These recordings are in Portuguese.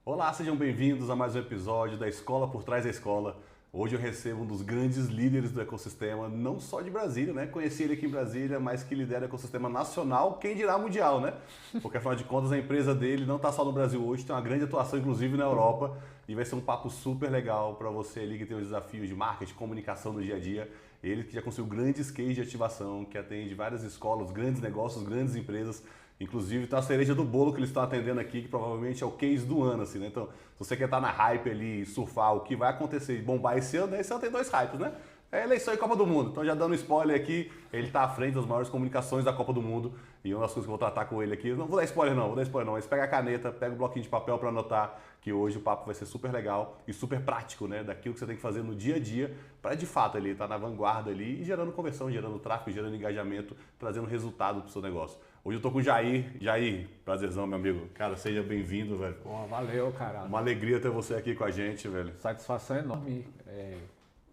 Olá, sejam bem-vindos a mais um episódio da Escola por Trás da Escola. Hoje eu recebo um dos grandes líderes do ecossistema, não só de Brasília, né? Conheci ele aqui em Brasília, mas que lidera o ecossistema nacional, quem dirá mundial, né? Porque afinal de contas a empresa dele não está só no Brasil hoje, tem uma grande atuação inclusive na Europa e vai ser um papo super legal para você ali que tem os desafios de marketing, comunicação no dia a dia. Ele que já conseguiu grandes cases de ativação, que atende várias escolas, grandes negócios, grandes empresas. Inclusive, tá a cereja do bolo que eles estão atendendo aqui, que provavelmente é o case do ano, assim, né? Então, se você quer estar na hype ali, surfar o que vai acontecer e bombar esse ano, né? Esse ano tem dois hypes, né? É eleição e Copa do Mundo. Então, já dando spoiler aqui, ele está à frente das maiores comunicações da Copa do Mundo. E uma das coisas que eu vou tratar com ele aqui, não vou dar spoiler não, mas pega a caneta, pega o bloquinho de papel para anotar, que hoje o papo vai ser super legal e super prático, né? Daquilo que você tem que fazer no dia a dia para de fato ele estar na vanguarda ali e gerando conversão, gerando tráfego, gerando engajamento, trazendo resultado para o seu negócio. Hoje eu tô com o Jair. Jair, prazerzão, meu amigo. Cara, seja bem-vindo, velho. Bom, valeu, cara. Uma alegria ter você aqui com a gente, velho. Satisfação enorme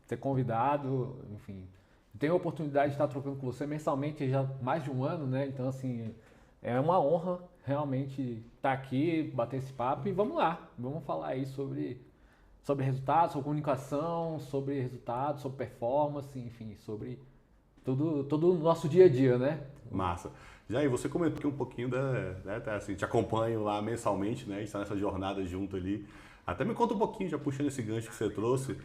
ter convidado, enfim. Tenho a oportunidade de estar trocando com você mensalmente já há mais de um ano, né? Então, assim, é uma honra realmente estar aqui, bater esse papo e vamos lá. Vamos falar aí sobre resultados, sobre comunicação, sobre resultados, sobre performance, enfim, sobre todo o nosso dia a dia, né? Massa. Jair, você comentou aqui um pouquinho assim, te acompanho lá mensalmente, né? A gente tá nessa jornada junto ali. Até me conta um pouquinho, já puxando esse gancho que você trouxe,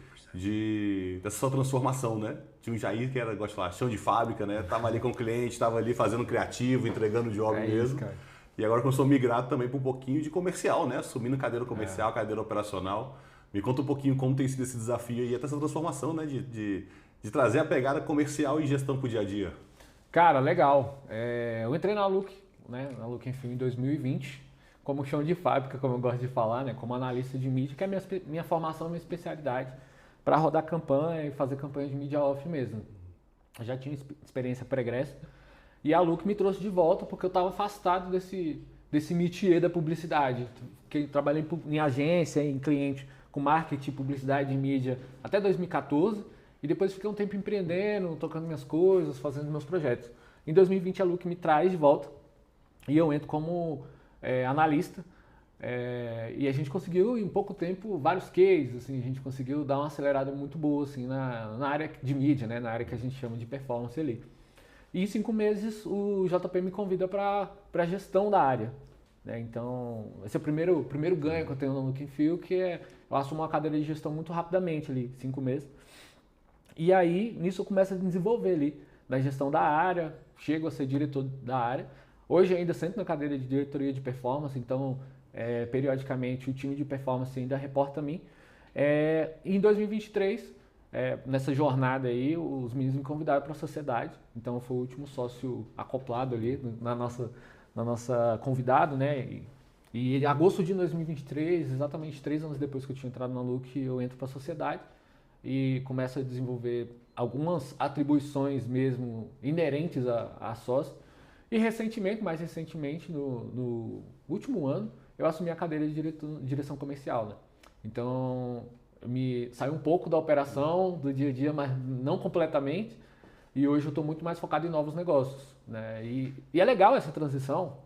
dessa sua transformação, né? Tinha um Jair que era, gosto de falar, chão de fábrica, né? Tava ali com o cliente, tava ali fazendo criativo, entregando o job mesmo. Isso, cara. E agora começou a migrar também para um pouquinho de comercial, né? Assumindo cadeira comercial, cadeira operacional. Me conta um pouquinho como tem sido esse desafio e até essa transformação, né? De trazer a pegada comercial e gestão para o dia a dia. Cara, legal. Eu entrei na Look, né? Na Look Enfim em 2020, como chão de fábrica, como eu gosto de falar, né? Como analista de mídia, que é minha formação, minha especialidade, para rodar campanha e fazer campanha de mídia off mesmo. Eu já tinha experiência pregressa e a Look me trouxe de volta porque eu estava afastado desse métier da publicidade. Que trabalhei em agência, em cliente com marketing, publicidade e mídia até 2014. E depois fiquei um tempo empreendendo, tocando minhas coisas, fazendo meus projetos. Em 2020 a Look me traz de volta e eu entro como analista. E a gente conseguiu em pouco tempo vários cases, assim, a gente conseguiu dar uma acelerada muito boa assim, na área de mídia, né, na área que a gente chama de performance ali. E em 5 meses o JP me convida para a gestão da área. Né? Então, esse é o primeiro ganho que eu tenho no Look and Feel, que é eu assumo uma cadeira de gestão muito rapidamente ali, 5 meses. E aí, nisso eu começo a desenvolver ali, na gestão da área, chego a ser diretor da área. Hoje ainda sento na cadeira de diretoria de performance, então, periodicamente, o time de performance ainda reporta a mim. E em 2023, nessa jornada aí, os meninos me convidaram para a sociedade, então eu fui o último sócio acoplado ali, na nossa convidado, né? E em agosto de 2023, exatamente 3 anos depois que eu tinha entrado na Look, eu entro para a sociedade e começa a desenvolver algumas atribuições mesmo inerentes a sócio. E mais recentemente, no último ano, eu assumi a cadeira de direção comercial. Né? Então, saí um pouco da operação, do dia a dia, mas não completamente. E hoje eu estou muito mais focado em novos negócios. Né? E é legal essa transição.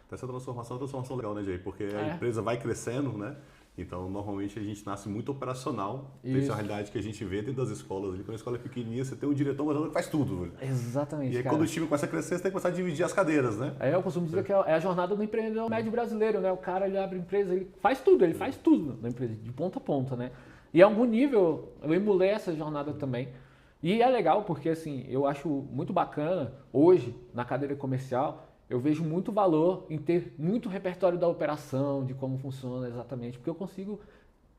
Essa transformação é uma transformação legal, né, Jair? Porque a empresa vai crescendo, né? Então, normalmente a gente nasce muito operacional. Isso é a realidade que a gente vê dentro das escolas. Quando a escola é pequenininha, você tem um diretor, mas que faz tudo. Velho. Exatamente, E aí, cara. quando o time começa a crescer, você tem que começar a dividir as cadeiras, né? Eu costumo dizer que é a jornada do empreendedor médio brasileiro, né? O cara, ele abre empresa, ele faz tudo na empresa, de ponta a ponta, né? E a algum nível, eu emulei essa jornada também. E é legal porque, assim, eu acho muito bacana, hoje, na cadeira comercial, eu vejo muito valor em ter muito repertório da operação, de como funciona exatamente, porque eu consigo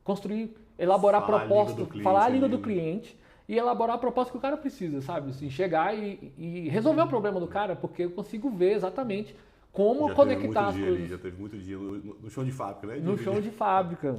construir, elaborar proposta, falar a língua do cliente e elaborar a proposta que o cara precisa, sabe? Assim, chegar e resolver o problema do cara, porque eu consigo ver exatamente como já conectar as coisas. Já teve muito dia no chão de fábrica, né? No chão de fábrica,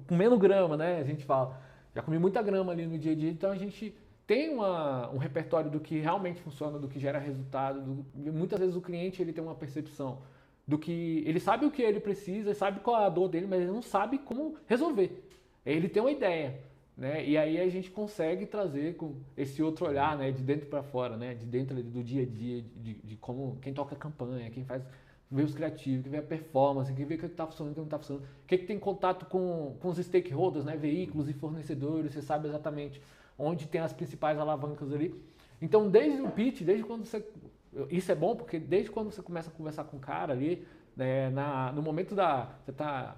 comendo grama, né? A gente fala. Já comi muita grama ali no dia a dia, então a gente tem um repertório do que realmente funciona, do que gera resultado. Muitas vezes o cliente ele tem uma percepção do que ele sabe o que ele precisa, sabe qual é a dor dele, mas ele não sabe como resolver. Ele tem uma ideia, né? E aí a gente consegue trazer com esse outro olhar, né? De dentro para fora, né? De dentro do dia a dia, de como quem toca a campanha, quem faz vê os criativos, que vê a performance, que vê o que está funcionando, o que não está funcionando, que tem contato com os stakeholders, né? Veículos e fornecedores, você sabe exatamente onde tem as principais alavancas ali. Então, desde o pitch, desde quando você... Isso é bom porque desde quando você começa a conversar com o cara ali, né, no momento você está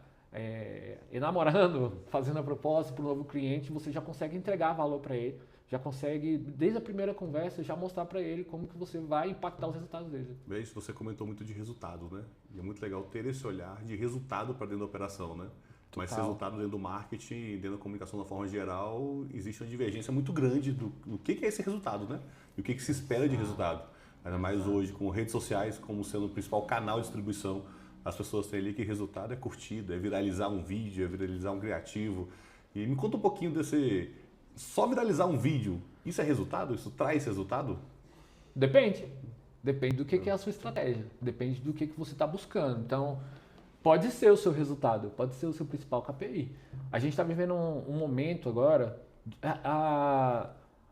enamorando, fazendo a proposta para o novo cliente, você já consegue entregar valor para ele, já consegue, desde a primeira conversa, já mostrar para ele como que você vai impactar os resultados dele. Bem, você comentou muito de resultado, né? E é muito legal ter esse olhar de resultado para dentro da operação, né? Total. Mas esse resultado dentro do marketing, dentro da comunicação de uma forma geral, existe uma divergência muito grande do que é esse resultado, né? E o que se espera de resultado. Ainda mais hoje, com redes sociais como sendo o principal canal de distribuição, as pessoas têm ali que resultado é curtida, é viralizar um vídeo, é viralizar um criativo. E me conta um pouquinho desse... Só viralizar um vídeo, isso é resultado? Isso traz resultado? Depende. Depende do que é a sua estratégia. Depende do que você está buscando. Então, pode ser o seu resultado, pode ser o seu principal KPI. A gente está vivendo um momento agora,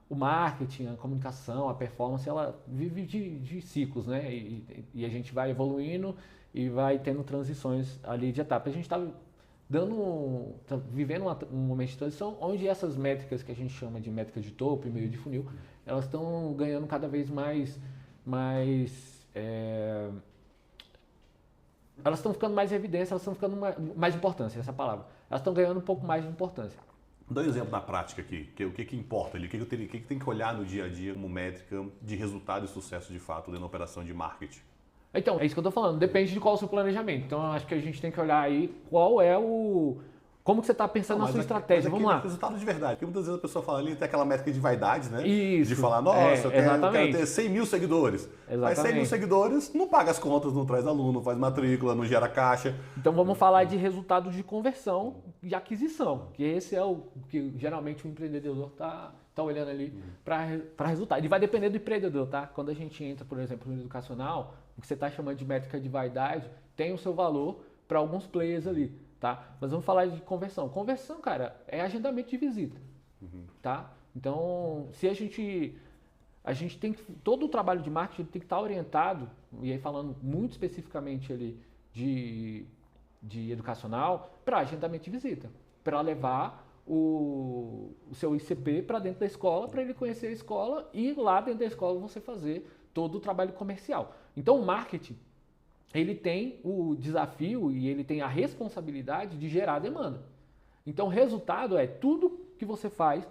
o marketing, a comunicação, a performance, ela vive de ciclos, né? E a gente vai evoluindo e vai tendo transições ali de etapa. A gente está vivendo um momento de transição onde essas métricas que a gente chama de métricas de topo e meio de funil, elas estão ganhando cada vez mais elas estão ficando mais em evidência, elas estão ficando mais importância, essa palavra. Elas estão ganhando um pouco mais de importância. Dá um exemplo na prática aqui, o que importa ali, o que tem que olhar no dia a dia como métrica de resultado e sucesso de fato dentro da operação de marketing. Então, é isso que eu estou falando, depende de qual é o seu planejamento. Então, eu acho que a gente tem que olhar aí qual é como que você está pensando na sua estratégia. Vamos lá. Resultado de verdade. Porque muitas vezes a pessoa fala ali, tem aquela métrica de vaidade, né? Isso. De falar, nossa, eu quero ter 100 mil seguidores. Exatamente. Mas 100 mil seguidores não paga as contas, não traz aluno, não faz matrícula, não gera caixa. Então vamos falar de resultados de conversão e aquisição, que esse é o que geralmente o empreendedor está olhando ali para resultado. E vai depender do empreendedor, tá? Quando a gente entra, por exemplo, no educacional, o que você está chamando de métrica de vaidade tem o seu valor para alguns players ali, tá? Mas vamos falar de conversão. Conversão, cara, é agendamento de visita, tá? Então, se a gente tem que, todo o trabalho de marketing tem que estar orientado, e aí falando muito especificamente ali de educacional, para agendamento de visita, para levar o seu ICP para dentro da escola, para ele conhecer a escola e lá dentro da escola você fazer todo o trabalho comercial. Então o marketing, ele tem o desafio e ele tem a responsabilidade de gerar demanda. Então o resultado é tudo que você faz,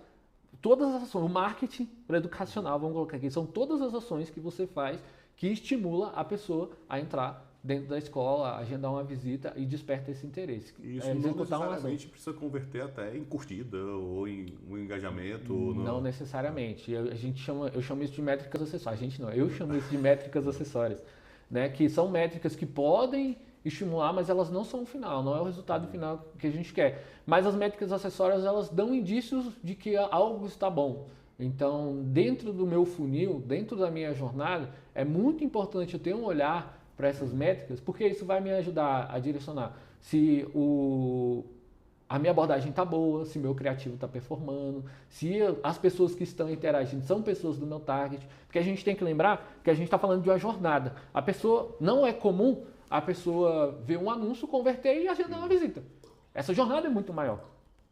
todas as ações, o marketing educacional, vamos colocar aqui, são todas as ações que você faz que estimula a pessoa a entrar dentro da escola, agendar uma visita e desperta esse interesse. Isso não necessariamente precisa converter até em curtida ou em um engajamento. Não necessariamente. Eu chamo isso de métricas acessórias. Eu chamo isso de métricas acessórias, né? Que são métricas que podem estimular, mas elas não são o final, não é o resultado final que a gente quer. Mas as métricas acessórias, elas dão indícios de que algo está bom. Então, dentro do meu funil, dentro da minha jornada, é muito importante eu ter um olhar para essas métricas, porque isso vai me ajudar a direcionar se a minha abordagem está boa, se meu criativo está performando, se as pessoas que estão interagindo são pessoas do meu target, porque a gente tem que lembrar que a gente está falando de uma jornada. A pessoa, não é comum a pessoa ver um anúncio, converter e agendar uma visita. Essa jornada é muito maior,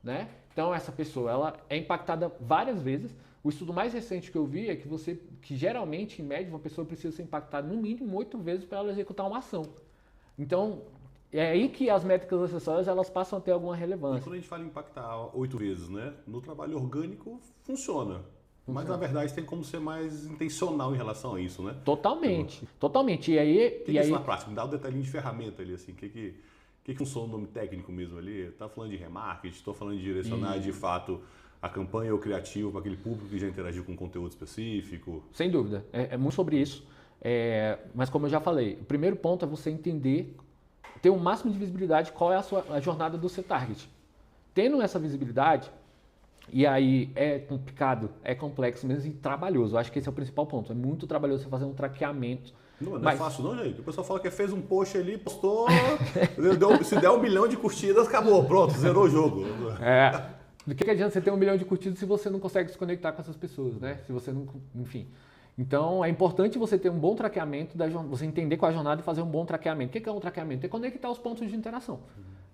né? Então essa pessoa, ela é impactada várias vezes. O estudo mais recente que eu vi é que geralmente, em média, uma pessoa precisa ser impactada no mínimo 8 vezes para ela executar uma ação. Então, é aí que as métricas acessórias elas passam a ter alguma relevância. E quando a gente fala em impactar 8 vezes, né? No trabalho orgânico funciona. Mas na verdade tem como ser mais intencional em relação a isso, né? Totalmente. Totalmente. E aí. O que é isso na prática? Me dá um detalhinho de ferramenta ali, assim. O que funciona o nome técnico mesmo ali? Tá falando de remarketing, estou falando de direcionar de fato a campanha ou o criativo para aquele público que já interagiu com um conteúdo específico? Sem dúvida. É muito sobre isso. Mas como eu já falei, o primeiro ponto é você entender, ter o máximo de visibilidade qual é a jornada do seu target. Tendo essa visibilidade, e aí é complicado, é complexo mesmo e trabalhoso. Eu acho que esse é o principal ponto. É muito trabalhoso você fazer um traqueamento. Não é fácil não, gente. O pessoal fala que fez um post ali, postou, se der 1 milhão de curtidas, acabou, pronto, zerou o jogo. Do que adianta você ter 1 milhão de curtidas se você não consegue se conectar com essas pessoas, né? Se você não, enfim. Então, é importante você ter um bom traqueamento, você entender qual é a jornada e fazer um bom traqueamento. O que é um traqueamento? É conectar os pontos de interação.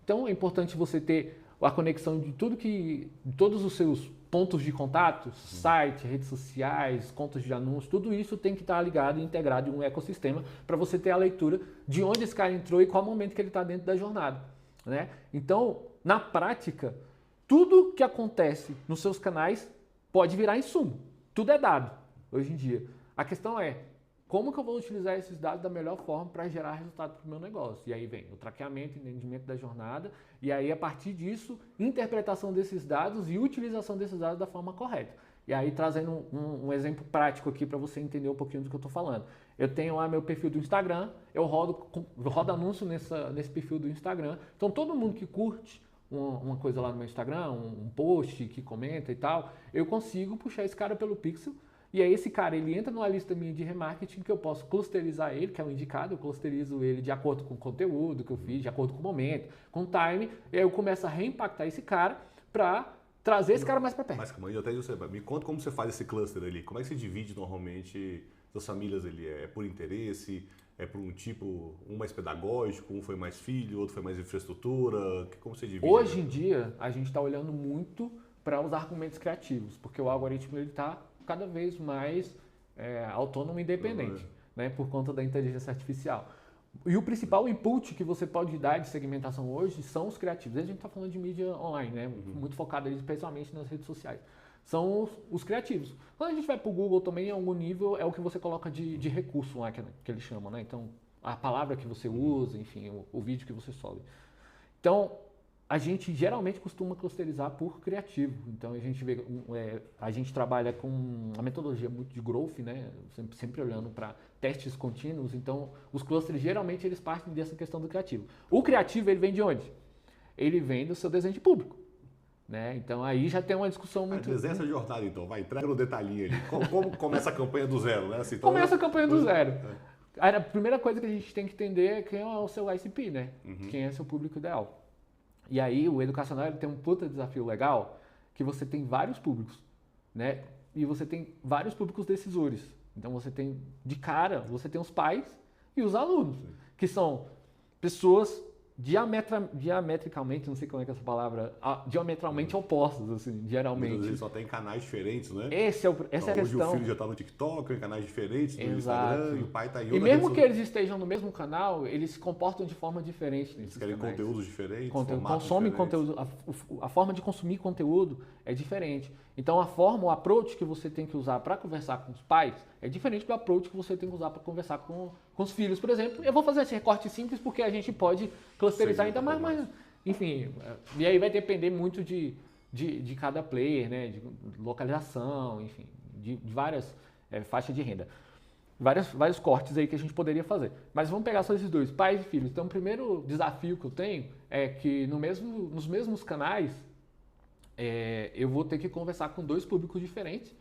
Então, é importante você ter a conexão de todos os seus pontos de contato, site, redes sociais, contas de anúncios, tudo isso tem que estar ligado e integrado em um ecossistema para você ter a leitura de onde esse cara entrou e qual momento que ele está dentro da jornada, né? Então, na prática, tudo que acontece nos seus canais pode virar insumo. Tudo é dado hoje em dia. A questão é, como que eu vou utilizar esses dados da melhor forma para gerar resultado para o meu negócio? E aí vem o traqueamento, entendimento da jornada, e aí a partir disso, interpretação desses dados e utilização desses dados da forma correta. E aí trazendo um exemplo prático aqui para você entender um pouquinho do que eu estou falando. Eu tenho lá meu perfil do Instagram, eu rodo anúncio nesse perfil do Instagram, então todo mundo que curte uma coisa lá no meu Instagram, um post que comenta e tal, eu consigo puxar esse cara pelo pixel. E aí esse cara, ele entra numa lista minha de remarketing que eu posso clusterizar ele, que é um indicado, eu clusterizo ele de acordo com o conteúdo que eu fiz, de acordo com o momento, com o time, e aí eu começo a reimpactar esse cara para trazer esse cara mais para perto. Mas calma aí, até você, me conta como você faz esse cluster ali, como é que você divide normalmente as famílias ali? É por interesse, é por um tipo, um mais pedagógico, um foi mais filho, outro foi mais infraestrutura, como você divide? Hoje em dia, a gente está olhando muito para os argumentos criativos, porque o algoritmo ele está cada vez mais autônomo e independente, né, por conta da inteligência artificial. E o principal input que você pode dar de segmentação hoje são os criativos. A gente está falando de mídia online, né, muito focado ali, especialmente nas redes sociais. São os criativos. Quando a gente vai para o Google também, em algum nível, é o que você coloca de recurso lá, que eles chamam, né? Então, a palavra que você usa, enfim, o vídeo que você sobe. Então, a gente geralmente costuma clusterizar por criativo. Então a gente trabalha com uma metodologia muito de growth, né? Sempre olhando para testes contínuos. Então os clusters geralmente eles partem dessa questão do criativo. O criativo ele vem de onde? Ele vem do seu desenho de público, né? Então aí já tem uma discussão muito. Desenha essa jornada então, vai entrar no detalhinho ali. Como começa a campanha do zero, né? Assim, então, começa a campanha do zero. A primeira coisa que a gente tem que entender é quem é o seu ICP, né? Quem é seu público ideal. E aí o educacional ele tem um puta desafio legal, que você tem vários públicos, né? E você tem vários públicos decisores. Então você tem, de cara, você tem os pais e os alunos, que são pessoas diametricamente, não sei como é que é essa palavra, diametralmente opostas, assim, geralmente. Muitas vezes só tem canais diferentes, né? Essa é a questão. Hoje o filho já está no TikTok, em canais diferentes, no Instagram, e o pai está em outra. E mesmo que eles estejam no mesmo canal, eles se comportam de forma diferente. Eles querem conteúdos diferentes, consomem conteúdo, a forma de consumir conteúdo é diferente. Então o approach que você tem que usar para conversar com os pais é diferente do approach que você tem que usar para conversar com os filhos, por exemplo. Eu vou fazer esse recorte simples porque a gente pode clusterizar ainda mais, mas enfim, e aí vai depender muito de cada player, né, de localização, enfim, de várias faixas de renda. Vários cortes aí que a gente poderia fazer. Mas vamos pegar só esses dois, pais e filhos. Então o primeiro desafio que eu tenho é que nos mesmos canais eu vou ter que conversar com dois públicos diferentes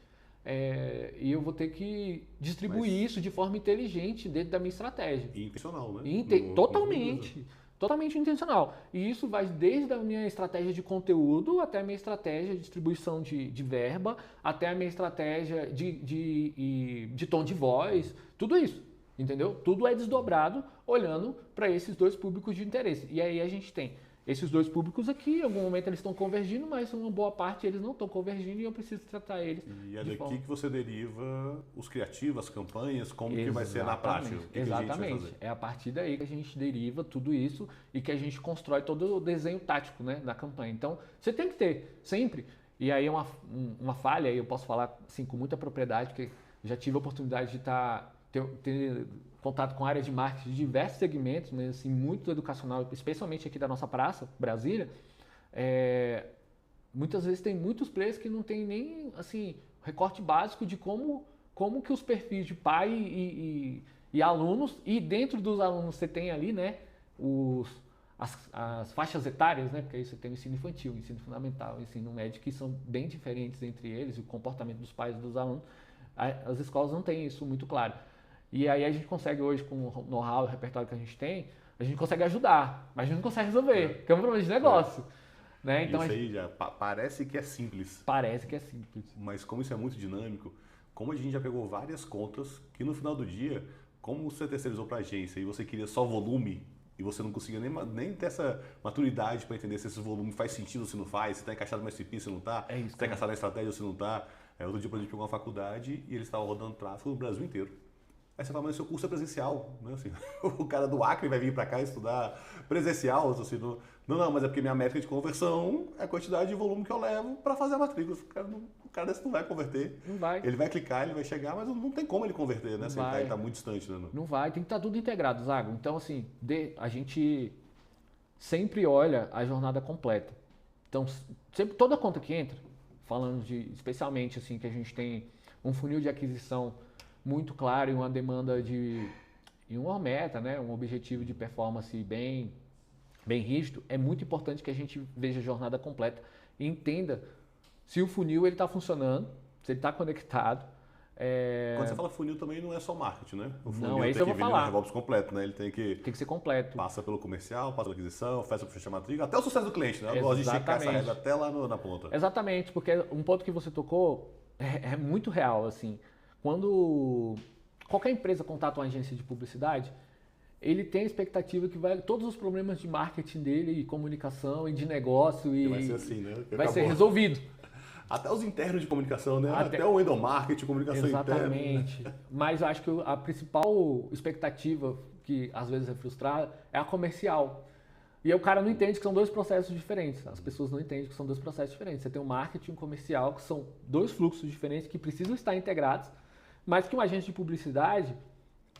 e eu vou ter que distribuir isso de forma inteligente dentro da minha estratégia. E intencional, né? Totalmente intencional. E isso vai desde a minha estratégia de conteúdo até a minha estratégia de distribuição de verba, até a minha estratégia de tom de voz, tudo isso, entendeu? Tudo é desdobrado olhando para esses dois públicos de interesse. E aí a gente tem esses dois públicos aqui, em algum momento eles estão convergindo, mas uma boa parte eles não estão convergindo e eu preciso tratar eles. E é daqui que você deriva os criativos, as campanhas, como que vai ser na prática. Exatamente. É a partir daí que a gente deriva tudo isso e que a gente constrói todo o desenho tático, né, da campanha. Então, você tem que ter sempre, e aí é uma falha, e eu posso falar assim, com muita propriedade, porque já tive a oportunidade de ter contato com áreas de marketing de diversos segmentos, né, assim, muito educacional, especialmente aqui da nossa praça, Brasília. Muitas vezes tem muitos players que não tem nem assim, recorte básico de como que os perfis de pai e alunos, e dentro dos alunos você tem ali, né, as faixas etárias, né, porque aí você tem o ensino infantil, o ensino fundamental, o ensino médio, que são bem diferentes entre eles, o comportamento dos pais e dos alunos. As escolas não têm isso muito claro. E aí a gente consegue hoje, com o know-how e o repertório que a gente tem, a gente consegue ajudar, mas a gente não consegue resolver, porque é um problema de negócio. Né? Então, isso aí já parece que é simples. Parece que é simples. Mas como isso é muito dinâmico, como a gente já pegou várias contas que no final do dia, como você terceirizou para a agência e você queria só volume e você não conseguia nem ter essa maturidade para entender se esse volume faz sentido ou se não faz, se está encaixado no SCP, se não está, se está encaixado na estratégia ou se não está. Outro dia, por exemplo, pegou uma faculdade e eles estavam rodando tráfego no Brasil inteiro. Aí você fala, mas seu curso é presencial, né? Assim, o cara do Acre vai vir para cá estudar presencial, assim, não, mas é porque minha métrica de conversão é a quantidade de volume que eu levo para fazer a matrícula. O cara desse não vai converter. Não vai. Ele vai clicar, ele vai chegar, mas não tem como ele converter, né? Assim, ele tá muito distante, né? Não vai, tem que estar tudo integrado, Zago. Então, assim, a gente sempre olha a jornada completa. Então, sempre, toda conta que entra, falando especialmente assim, que a gente tem um funil de aquisição muito claro e uma demanda e uma meta, né, um objetivo de performance bem rígido, é muito importante que a gente veja a jornada completa e entenda se o funil está funcionando, se ele está conectado. Quando você fala funil também não é só marketing, né? O funil não, é isso tem que eu que vou vir falar. no RevOps completo, né? Ele tem que ser completo. Passa pelo comercial, passa pela aquisição, faz para fechar a matrícula, até o sucesso do cliente, né? Eu gosto de esticar essa régua até lá na ponta. Exatamente, porque um ponto que você tocou é muito real, assim. Quando qualquer empresa contata uma agência de publicidade, ele tem a expectativa que todos os problemas de marketing dele, e comunicação, e de negócio, e vai ser assim, né? Vai ser resolvido. Até os internos de comunicação, né? Até o endomarketing, comunicação Exatamente. interna. Mas eu acho que a principal expectativa, que às vezes é frustrada, é a comercial. E aí o cara não entende que são dois processos diferentes. As pessoas não entendem que são dois processos diferentes. Você tem o marketing e o comercial, que são dois fluxos diferentes que precisam estar integrados, mas que um agente de publicidade,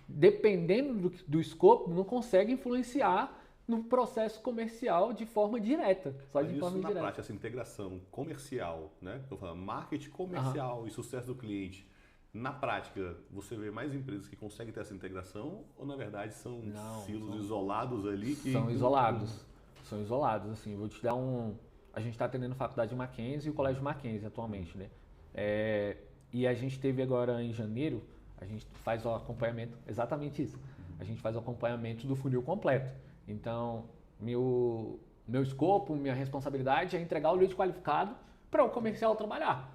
dependendo do escopo, não consegue influenciar no processo comercial de forma direta. Só de forma indireta. Na prática, essa integração comercial, né? Eu falo, marketing comercial e sucesso do cliente. Na prática, você vê mais empresas que conseguem ter essa integração ou, na verdade, são silos isolados ali? São isolados. São isolados, assim. Vou te dar A gente está atendendo a faculdade de Mackenzie e o colégio Mackenzie atualmente, né? E a gente teve agora em janeiro, a gente faz o acompanhamento, exatamente isso. A gente faz o acompanhamento do funil completo. Então, meu escopo, minha responsabilidade é entregar o lead qualificado para o comercial trabalhar.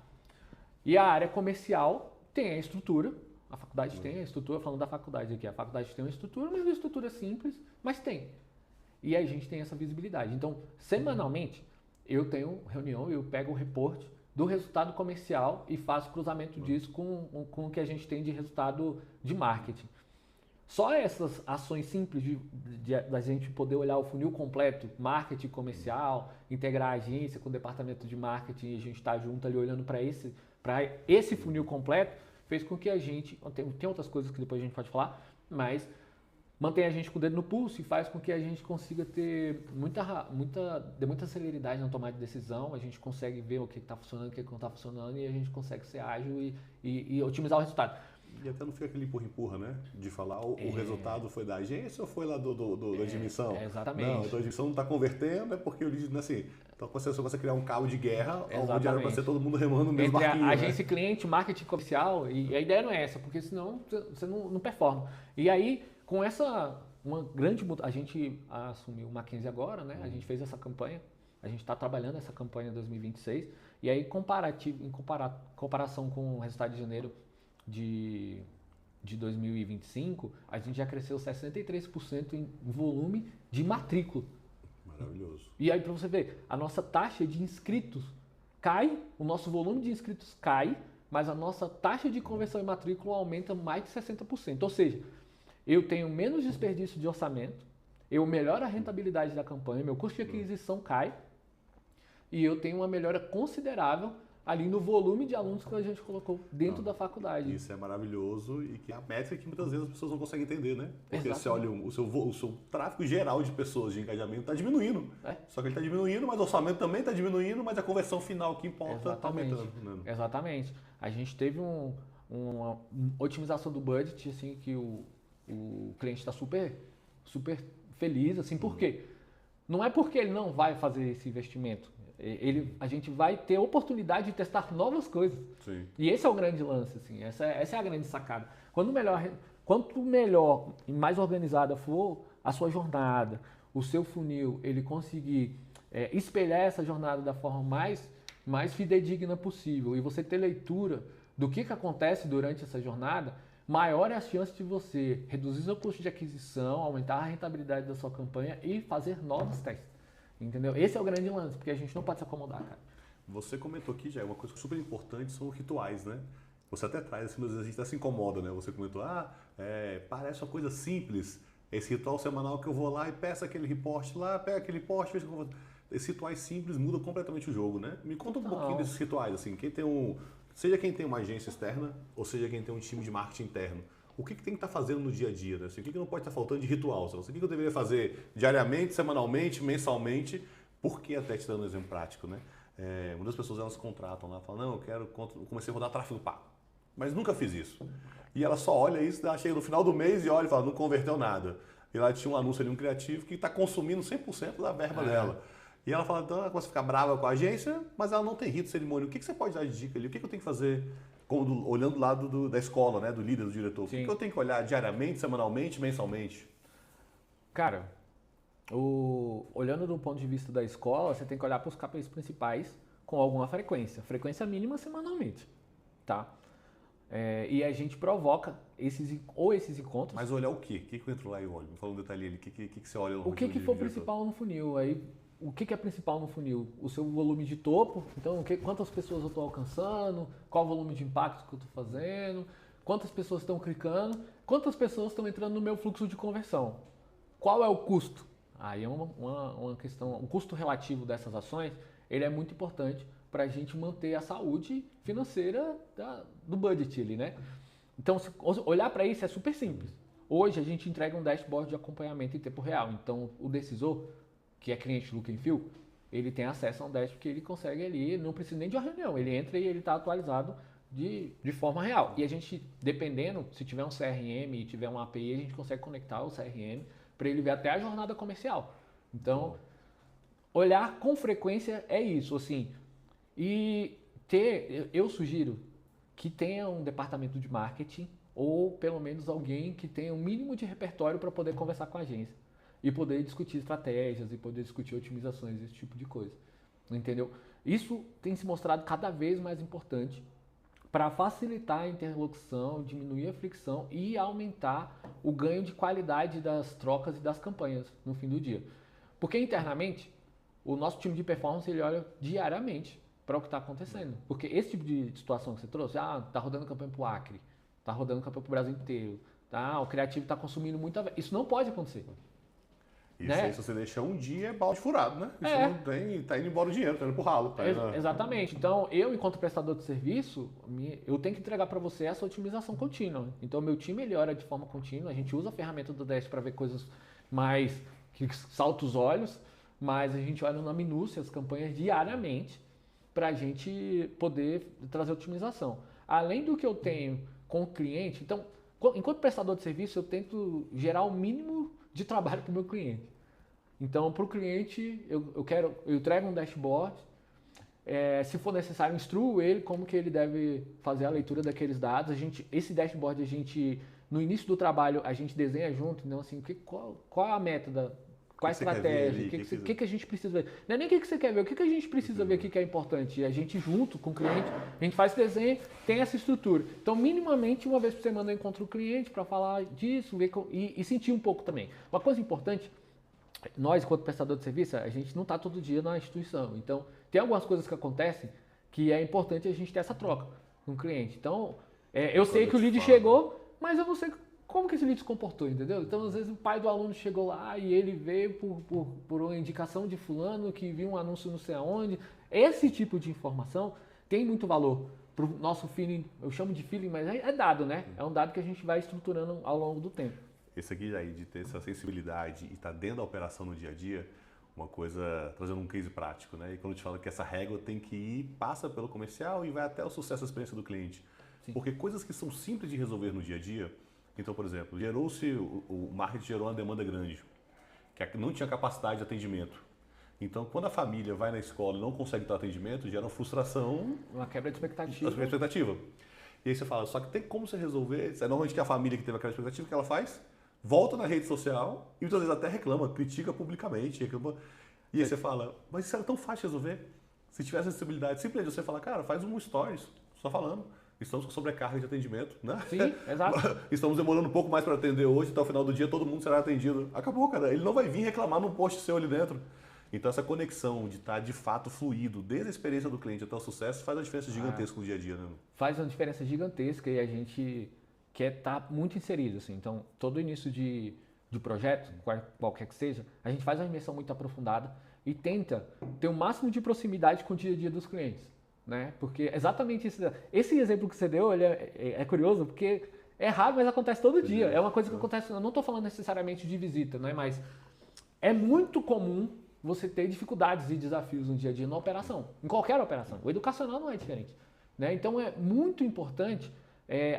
E a área comercial tem a estrutura, a faculdade tem a estrutura, falando da faculdade aqui, a faculdade tem uma estrutura, mas uma estrutura simples, mas tem. E a gente tem essa visibilidade. Então, semanalmente, eu tenho reunião, eu pego o reporte do resultado comercial e faço cruzamento disso com o que a gente tem de resultado de marketing. Só essas ações simples da gente poder olhar o funil completo, marketing comercial, integrar a agência com o departamento de marketing e a gente estar junto ali olhando para esse funil completo, fez com que a gente, tem outras coisas que depois a gente pode falar, mas mantém a gente com o dedo no pulso e faz com que a gente consiga ter muita celeridade na tomada de decisão, a gente consegue ver o que está funcionando, o que não está funcionando e a gente consegue ser ágil e otimizar o resultado. E até não fica aquele empurra-empurra, né? De falar o resultado foi da agência ou foi lá da admissão? Exatamente. Não, então a admissão não está convertendo, é porque o lead, assim, então você começa a criar um cabo de guerra, onde era para ser todo mundo remando no mesmo barquinho. Entre a agência, cliente, marketing comercial, e a ideia não é essa, porque senão você não performa. E aí, com uma grande mudança, a gente assumiu o Mackenzie agora, né? A gente fez essa campanha, a gente está trabalhando essa campanha 2026, e aí em comparação com o resultado de janeiro de 2025, a gente já cresceu 63% em volume de matrícula. Maravilhoso. E aí, para você ver, a nossa taxa de inscritos cai, o nosso volume de inscritos cai, mas a nossa taxa de conversão em matrícula aumenta mais de 60%. Ou seja, eu tenho menos desperdício de orçamento, eu melhoro a rentabilidade da campanha, meu custo de aquisição cai e eu tenho uma melhora considerável ali no volume de alunos que a gente colocou dentro da faculdade. Isso é maravilhoso e que é a métrica que muitas vezes as pessoas não conseguem entender, né? Porque Exatamente. você olha o seu tráfego geral de pessoas de engajamento está diminuindo. Só que ele está diminuindo, mas o orçamento também está diminuindo, mas a conversão final que importa está aumentando. Né? Exatamente. A gente teve uma otimização do budget, assim, que o cliente está super feliz, assim, por quê? Não é porque ele não vai fazer esse investimento. A gente vai ter oportunidade de testar novas coisas. Sim. E esse é o grande lance, assim, essa é a grande sacada. Quanto melhor e mais organizada for a sua jornada, o seu funil, ele conseguir espelhar essa jornada da forma mais fidedigna possível e você ter leitura do que acontece durante essa jornada, maior é a chance de você reduzir seu custo de aquisição, aumentar a rentabilidade da sua campanha e fazer novos testes. Entendeu? Esse é o grande lance, porque a gente não pode se acomodar, cara. Você comentou aqui, já é uma coisa super importante, são rituais, né? Você até traz, assim, mas a gente até se incomoda, né? Você comentou, parece uma coisa simples, esse ritual semanal que eu vou lá e peço aquele reporte lá, pego aquele reporte, vejo como... Esses rituais simples mudam completamente o jogo, né? Me conta um pouquinho desses rituais, assim, seja quem tem uma agência externa, ou seja quem tem um time de marketing interno, o que tem que estar fazendo no dia a dia, né? Assim, o que não pode estar faltando de ritual? O que eu deveria fazer diariamente, semanalmente, mensalmente? Por que até te dando um exemplo prático, né? Muitas pessoas elas contratam lá, falam, não, eu comecei a rodar tráfego pago, mas nunca fiz isso. E ela só olha isso, chega no final do mês e olha e fala, não converteu nada. E lá tinha um anúncio ali, um criativo, que está consumindo 100% da verba dela. E ela fala, então ela começa a ficar brava com a agência, mas ela não tem rito, cerimônia. O que você pode dar de dica ali? O que eu tenho que fazer olhando do lado da escola, né, do líder, do diretor? Sim. O que eu tenho que olhar diariamente, semanalmente, mensalmente? Cara, olhando do ponto de vista da escola, você tem que olhar para os KPIs principais com alguma frequência. Frequência mínima semanalmente, tá? E a gente provoca esses encontros. Mas olhar o quê? O que eu entro lá e olho? Me fala um detalhe ali. O que você olha no O que for principal no funil? Aí, o que é principal no funil? O seu volume de topo. Então, quantas pessoas eu estou alcançando? Qual o volume de impacto que eu estou fazendo? Quantas pessoas estão clicando? Quantas pessoas estão entrando no meu fluxo de conversão? Qual é o custo? Aí é uma questão, o custo relativo dessas ações, ele é muito importante para a gente manter a saúde financeira do budget ali, né? Então, olhar para isso é super simples. Hoje a gente entrega um dashboard de acompanhamento em tempo real. Então, o decisor, que é cliente Look and Feel, ele tem acesso a um dashboard que ele consegue ali, não precisa nem de uma reunião, ele entra e ele está atualizado de forma real. E a gente, dependendo, se tiver um CRM e tiver uma API, a gente consegue conectar o CRM para ele ver até a jornada comercial. Então, olhar com frequência é isso, assim. E eu sugiro que tenha um departamento de marketing ou pelo menos alguém que tenha um mínimo de repertório para poder conversar com a agência e poder discutir estratégias e poder discutir otimizações, esse tipo de coisa. Entendeu? Isso tem se mostrado cada vez mais importante para facilitar a interlocução, diminuir a fricção e aumentar o ganho de qualidade das trocas e das campanhas no fim do dia. Porque internamente, o nosso time de performance ele olha diariamente para o que está acontecendo. Porque esse tipo de situação que você trouxe, tá rodando campanha para o Acre, tá rodando campanha para o Brasil inteiro, o criativo está consumindo muita... Isso não pode acontecer. Isso né? Aí, se você deixar um dia, é balde furado, né? Isso não tem, tá indo embora o dinheiro, tá indo pro ralo. Exatamente. Então, eu, enquanto prestador de serviço, eu tenho que entregar para você essa otimização contínua. Então, meu time, ele olha de forma contínua, a gente usa a ferramenta do Dash para ver coisas mais que saltam os olhos, mas a gente olha na minúcia as campanhas diariamente para a gente poder trazer otimização. Além do que eu tenho com o cliente, então, enquanto prestador de serviço, eu tento gerar o mínimo de trabalho para o meu cliente. Então, para o cliente, eu entrego um dashboard, se for necessário, instruo ele como que ele deve fazer a leitura daqueles dados. Esse dashboard, no início do trabalho, a gente desenha junto, então, assim, qual é a meta qual a estratégia, o que a gente precisa ver. Não é nem o que você quer ver, o que a gente precisa ver que é importante. E a gente, junto com o cliente, a gente faz esse desenho, tem essa estrutura. Então, minimamente, uma vez por semana eu encontro o cliente para falar disso, ver e sentir um pouco também. Uma coisa importante, nós, enquanto prestador de serviço, a gente não está todo dia na instituição. Então, tem algumas coisas que acontecem que é importante a gente ter essa troca com o cliente. Então, eu sei que o lead chegou, mas eu não sei como que esse lead se comportou, entendeu? Então, às vezes, o pai do aluno chegou lá e ele veio por uma indicação de fulano que viu um anúncio não sei aonde. Esse tipo de informação tem muito valor para o nosso feeling, eu chamo de feeling, mas é dado, né? É um dado que a gente vai estruturando ao longo do tempo. Esse aqui, Jair, de ter essa sensibilidade e estar dentro da operação no dia a dia, uma coisa, trazendo um case prático, né? E quando a gente fala que essa régua tem que ir, passa pelo comercial e vai até o sucesso da experiência do cliente. Sim. Porque coisas que são simples de resolver no dia a dia, então, por exemplo, o marketing gerou uma demanda grande, que não tinha capacidade de atendimento. Então, quando a família vai na escola e não consegue ter atendimento, gera uma frustração. Uma quebra de expectativa. E aí você fala, só que tem como você resolver. Normalmente que a família que teve aquela expectativa, o que ela faz? Volta na rede social e muitas vezes até reclama, critica publicamente. E aí você fala, mas isso era tão fácil de resolver. Se tivesse acessibilidade, simplesmente você fala, cara, faz um stories, só falando. estamos com sobrecarga de atendimento, né? Sim, exato. Estamos demorando um pouco mais para atender hoje, até o final do dia todo mundo será atendido. Acabou, cara. Ele não vai vir reclamar num post seu ali dentro. Então essa conexão de estar de fato fluido, desde a experiência do cliente até o sucesso, faz uma diferença gigantesca no dia a dia, né? Faz uma diferença gigantesca e a gente quer estar muito inserido, assim. Então, todo início de projeto, qualquer que seja, a gente faz uma imersão muito aprofundada e tenta ter o máximo de proximidade com o dia a dia dos clientes, né? Porque exatamente esse exemplo que você deu, ele é curioso, porque é raro, mas acontece todo dia. É uma coisa que acontece, eu não estou falando necessariamente de visita, né? Mas é muito comum você ter dificuldades e desafios no dia a dia na operação, em qualquer operação. O educacional não é diferente, né? Então é muito importante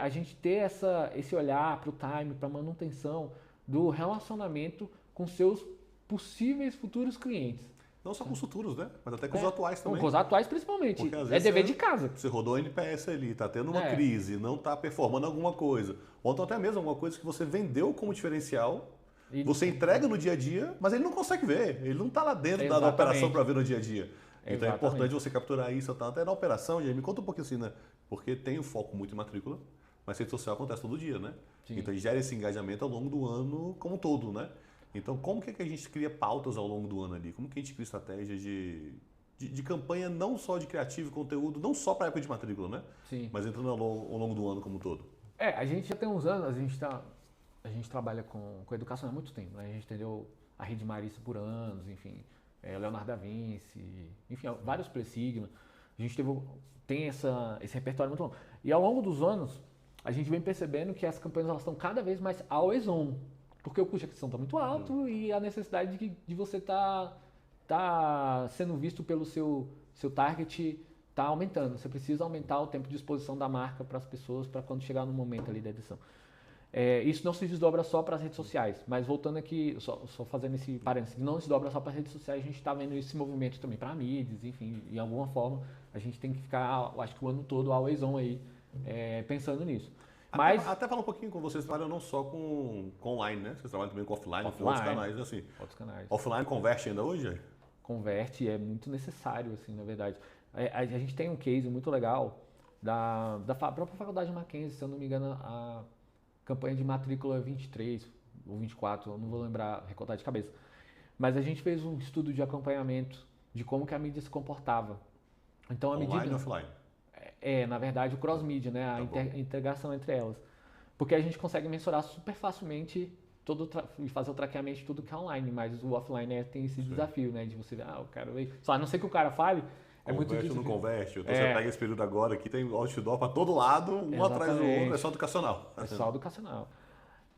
a gente ter esse olhar para o time, para a manutenção do relacionamento com seus possíveis futuros clientes. Não só com os futuros, né? Mas até com os atuais também. Com os atuais principalmente. Porque, às é vezes, dever de casa. Você rodou o NPS ali, tá tendo uma crise, não tá performando alguma coisa. Ou então até mesmo alguma coisa que você vendeu como diferencial, você entrega no dia a dia, mas ele não consegue ver. Ele não tá lá dentro da operação para ver no dia a dia. Então é importante você capturar isso. Até na operação, Jair, me conta um pouquinho assim, né? Porque tem o foco muito em matrícula, mas rede social acontece todo dia, né? Sim. Então gera esse engajamento ao longo do ano como um todo, né? Então como que a gente cria pautas ao longo do ano ali? Como que a gente cria estratégias de campanha não só de criativo e conteúdo, não só para a época de matrícula, né? Sim. Mas entrando ao longo do ano como um todo. A gente já tem uns anos, a gente trabalha com educação há muito tempo, né? A gente entendeu a Rede Marista por anos, enfim, Leonardo da Vinci, enfim, vários Pressigma. A gente tem esse repertório muito longo. E ao longo dos anos, a gente vem percebendo que as campanhas elas estão cada vez mais always on, porque o custo de aquisição está muito alto e a necessidade de você tá sendo visto pelo seu target está aumentando. Você precisa aumentar o tempo de exposição da marca para as pessoas para quando chegar no momento ali da edição. Isso não se desdobra só para as redes sociais, mas voltando aqui, só fazendo esse parênteses, não se desdobra só para as redes sociais, a gente está vendo esse movimento também para mídias, enfim, de alguma forma, a gente tem que ficar, acho que o ano todo, always on aí, pensando nisso. Mas, até falar um pouquinho com vocês, trabalham não só com online, né? Vocês trabalham também com offline, com outros canais, assim. Outros canais. Offline converte ainda hoje? Converte, é muito necessário, assim, na verdade. A gente tem um case muito legal da própria faculdade de Mackenzie, se eu não me engano, a campanha de matrícula 23 ou 24, eu não vou lembrar, recordar de cabeça. Mas a gente fez um estudo de acompanhamento de como que a mídia se comportava. Então, Online e offline? Na verdade, o cross-mídia, né? A integração entre elas. Porque a gente consegue mensurar super facilmente e fazer o traqueamento de tudo que é online, mas o offline tem esse desafio, né? De você ver, eu quero ver. Só a não ser que o cara fale, é muito difícil. Converte ou não converte? Então você pega esse período agora que tem outdoor para todo lado, um atrás do outro, é só educacional. É só educacional.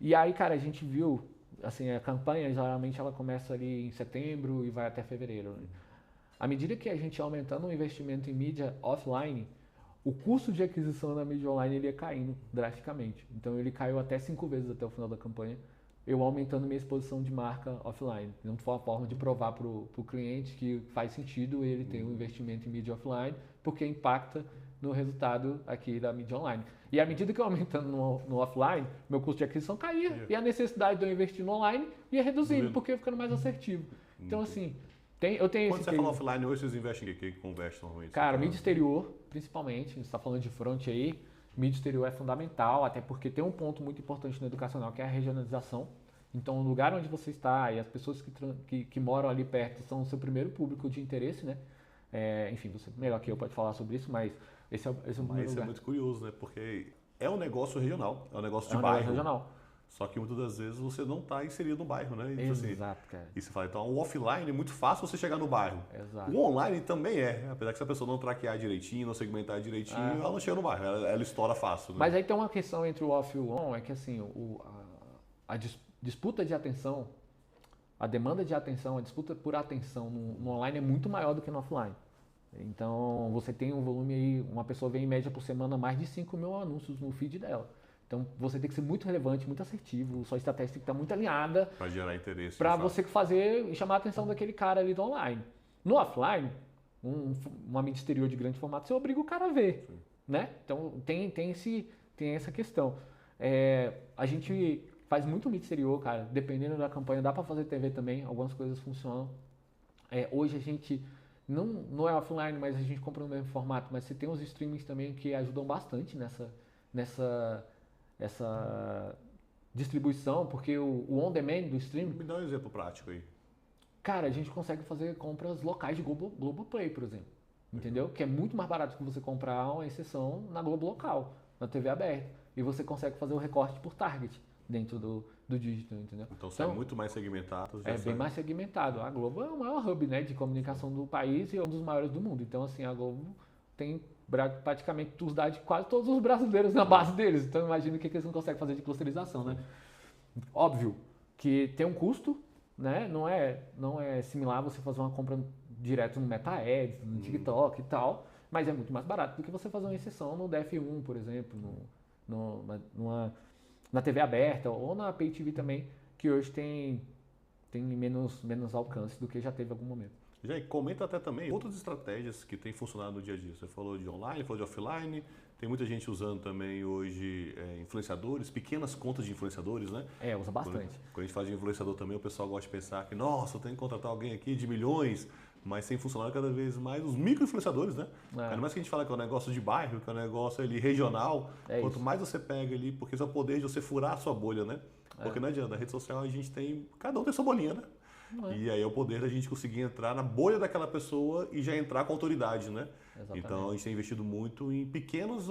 E aí, cara, a gente viu, assim, a campanha geralmente ela começa ali em setembro e vai até fevereiro. Né? À medida que a gente ia aumentando o investimento em mídia offline, o custo de aquisição da mídia online ele ia caindo drasticamente. Então ele caiu até 5 vezes até o final da campanha, eu aumentando minha exposição de marca offline. Não foi uma forma de provar para o cliente que faz sentido ele ter um investimento em mídia offline, porque impacta no resultado aqui da mídia online. E à medida que eu aumentando no offline, meu custo de aquisição caía e a necessidade de eu investir no online ia reduzindo, porque ia ficando mais assertivo. Então assim, eu tenho Quando você fala offline hoje, vocês investem em quê? Que converte normalmente? Cara, mídia exterior, principalmente, a gente está falando de front aí, mídia exterior é fundamental, até porque tem um ponto muito importante no educacional, que é a regionalização. Então, o lugar onde você está e as pessoas que moram ali perto são o seu primeiro público de interesse, né? Enfim, você melhor que eu pode falar sobre isso, mas esse é o primeiro lugar. Isso é muito curioso, né? Porque é um negócio regional, é um negócio de bairro. Negócio regional. Só que muitas das vezes você não está inserido no bairro, né? Exato, cara. E você fala, então o offline é muito fácil você chegar no bairro. Exato. O online também apesar que se a pessoa não traquear direitinho, não segmentar direitinho, ela não chega no bairro, ela estoura fácil. Né? Mas aí tem uma questão entre o off e o on, é que assim, a disputa de atenção, a demanda de atenção, a disputa por atenção no online é muito maior do que no offline. Então você tem um volume aí, uma pessoa vê em média por semana mais de 5 mil anúncios no feed dela. Então você tem que ser muito relevante, muito assertivo, sua estratégia tem que estar muito alinhada para gerar interesse. Para você fazer e chamar a atenção daquele cara ali do online. No offline, uma mídia exterior de grande formato, você obriga o cara a ver. Né? Então tem essa questão. A gente faz muito mídia exterior, cara. Dependendo da campanha, dá para fazer TV também, algumas coisas funcionam. Hoje a gente não é offline, mas a gente compra no mesmo formato, mas você tem os streamings também que ajudam bastante nessa essa distribuição, porque o on-demand do streaming, Me dá um exemplo prático aí. cara, a gente consegue fazer compras locais de Globoplay, por exemplo. Entendeu? Que é muito mais barato que você comprar uma exceção na Globo local, na TV aberta. E você consegue fazer o recorte por target dentro do digital, entendeu? Então é muito mais segmentado. É bem mais segmentado. A Globo é o maior hub, né, de comunicação do país e é um dos maiores do mundo. Então, assim, a Globo tem praticamente os dados de quase todos os brasileiros na base deles. Então, imagina o que eles não conseguem fazer de clusterização, né? Óbvio que tem um custo, né? Não é similar você fazer uma compra direto no Meta Ads, no TikTok e tal, mas é muito mais barato do que você fazer uma exceção no DF1, por exemplo, na TV aberta ou na Pay TV também, que hoje tem menos alcance do que já teve em algum momento. Já comenta até também outras estratégias que têm funcionado no dia a dia. Você falou de online, falou de offline, tem muita gente usando também hoje influenciadores, pequenas contas de influenciadores, né? Usa bastante. Quando a gente fala de influenciador também, o pessoal gosta de pensar que, nossa, eu tenho que contratar alguém aqui de milhões, mas tem funcionado cada vez mais os micro-influenciadores, né? Ainda mais que a gente fala que é um negócio de bairro, que é um negócio ali regional, quanto mais você pega ali, porque isso é o poder de você furar a sua bolha, né? Porque não adianta, na rede social a gente tem, cada um tem sua bolinha, né? E aí é o poder da gente conseguir entrar na bolha daquela pessoa e já entrar com autoridade, né? Exatamente. Então a gente tem investido muito em pequenos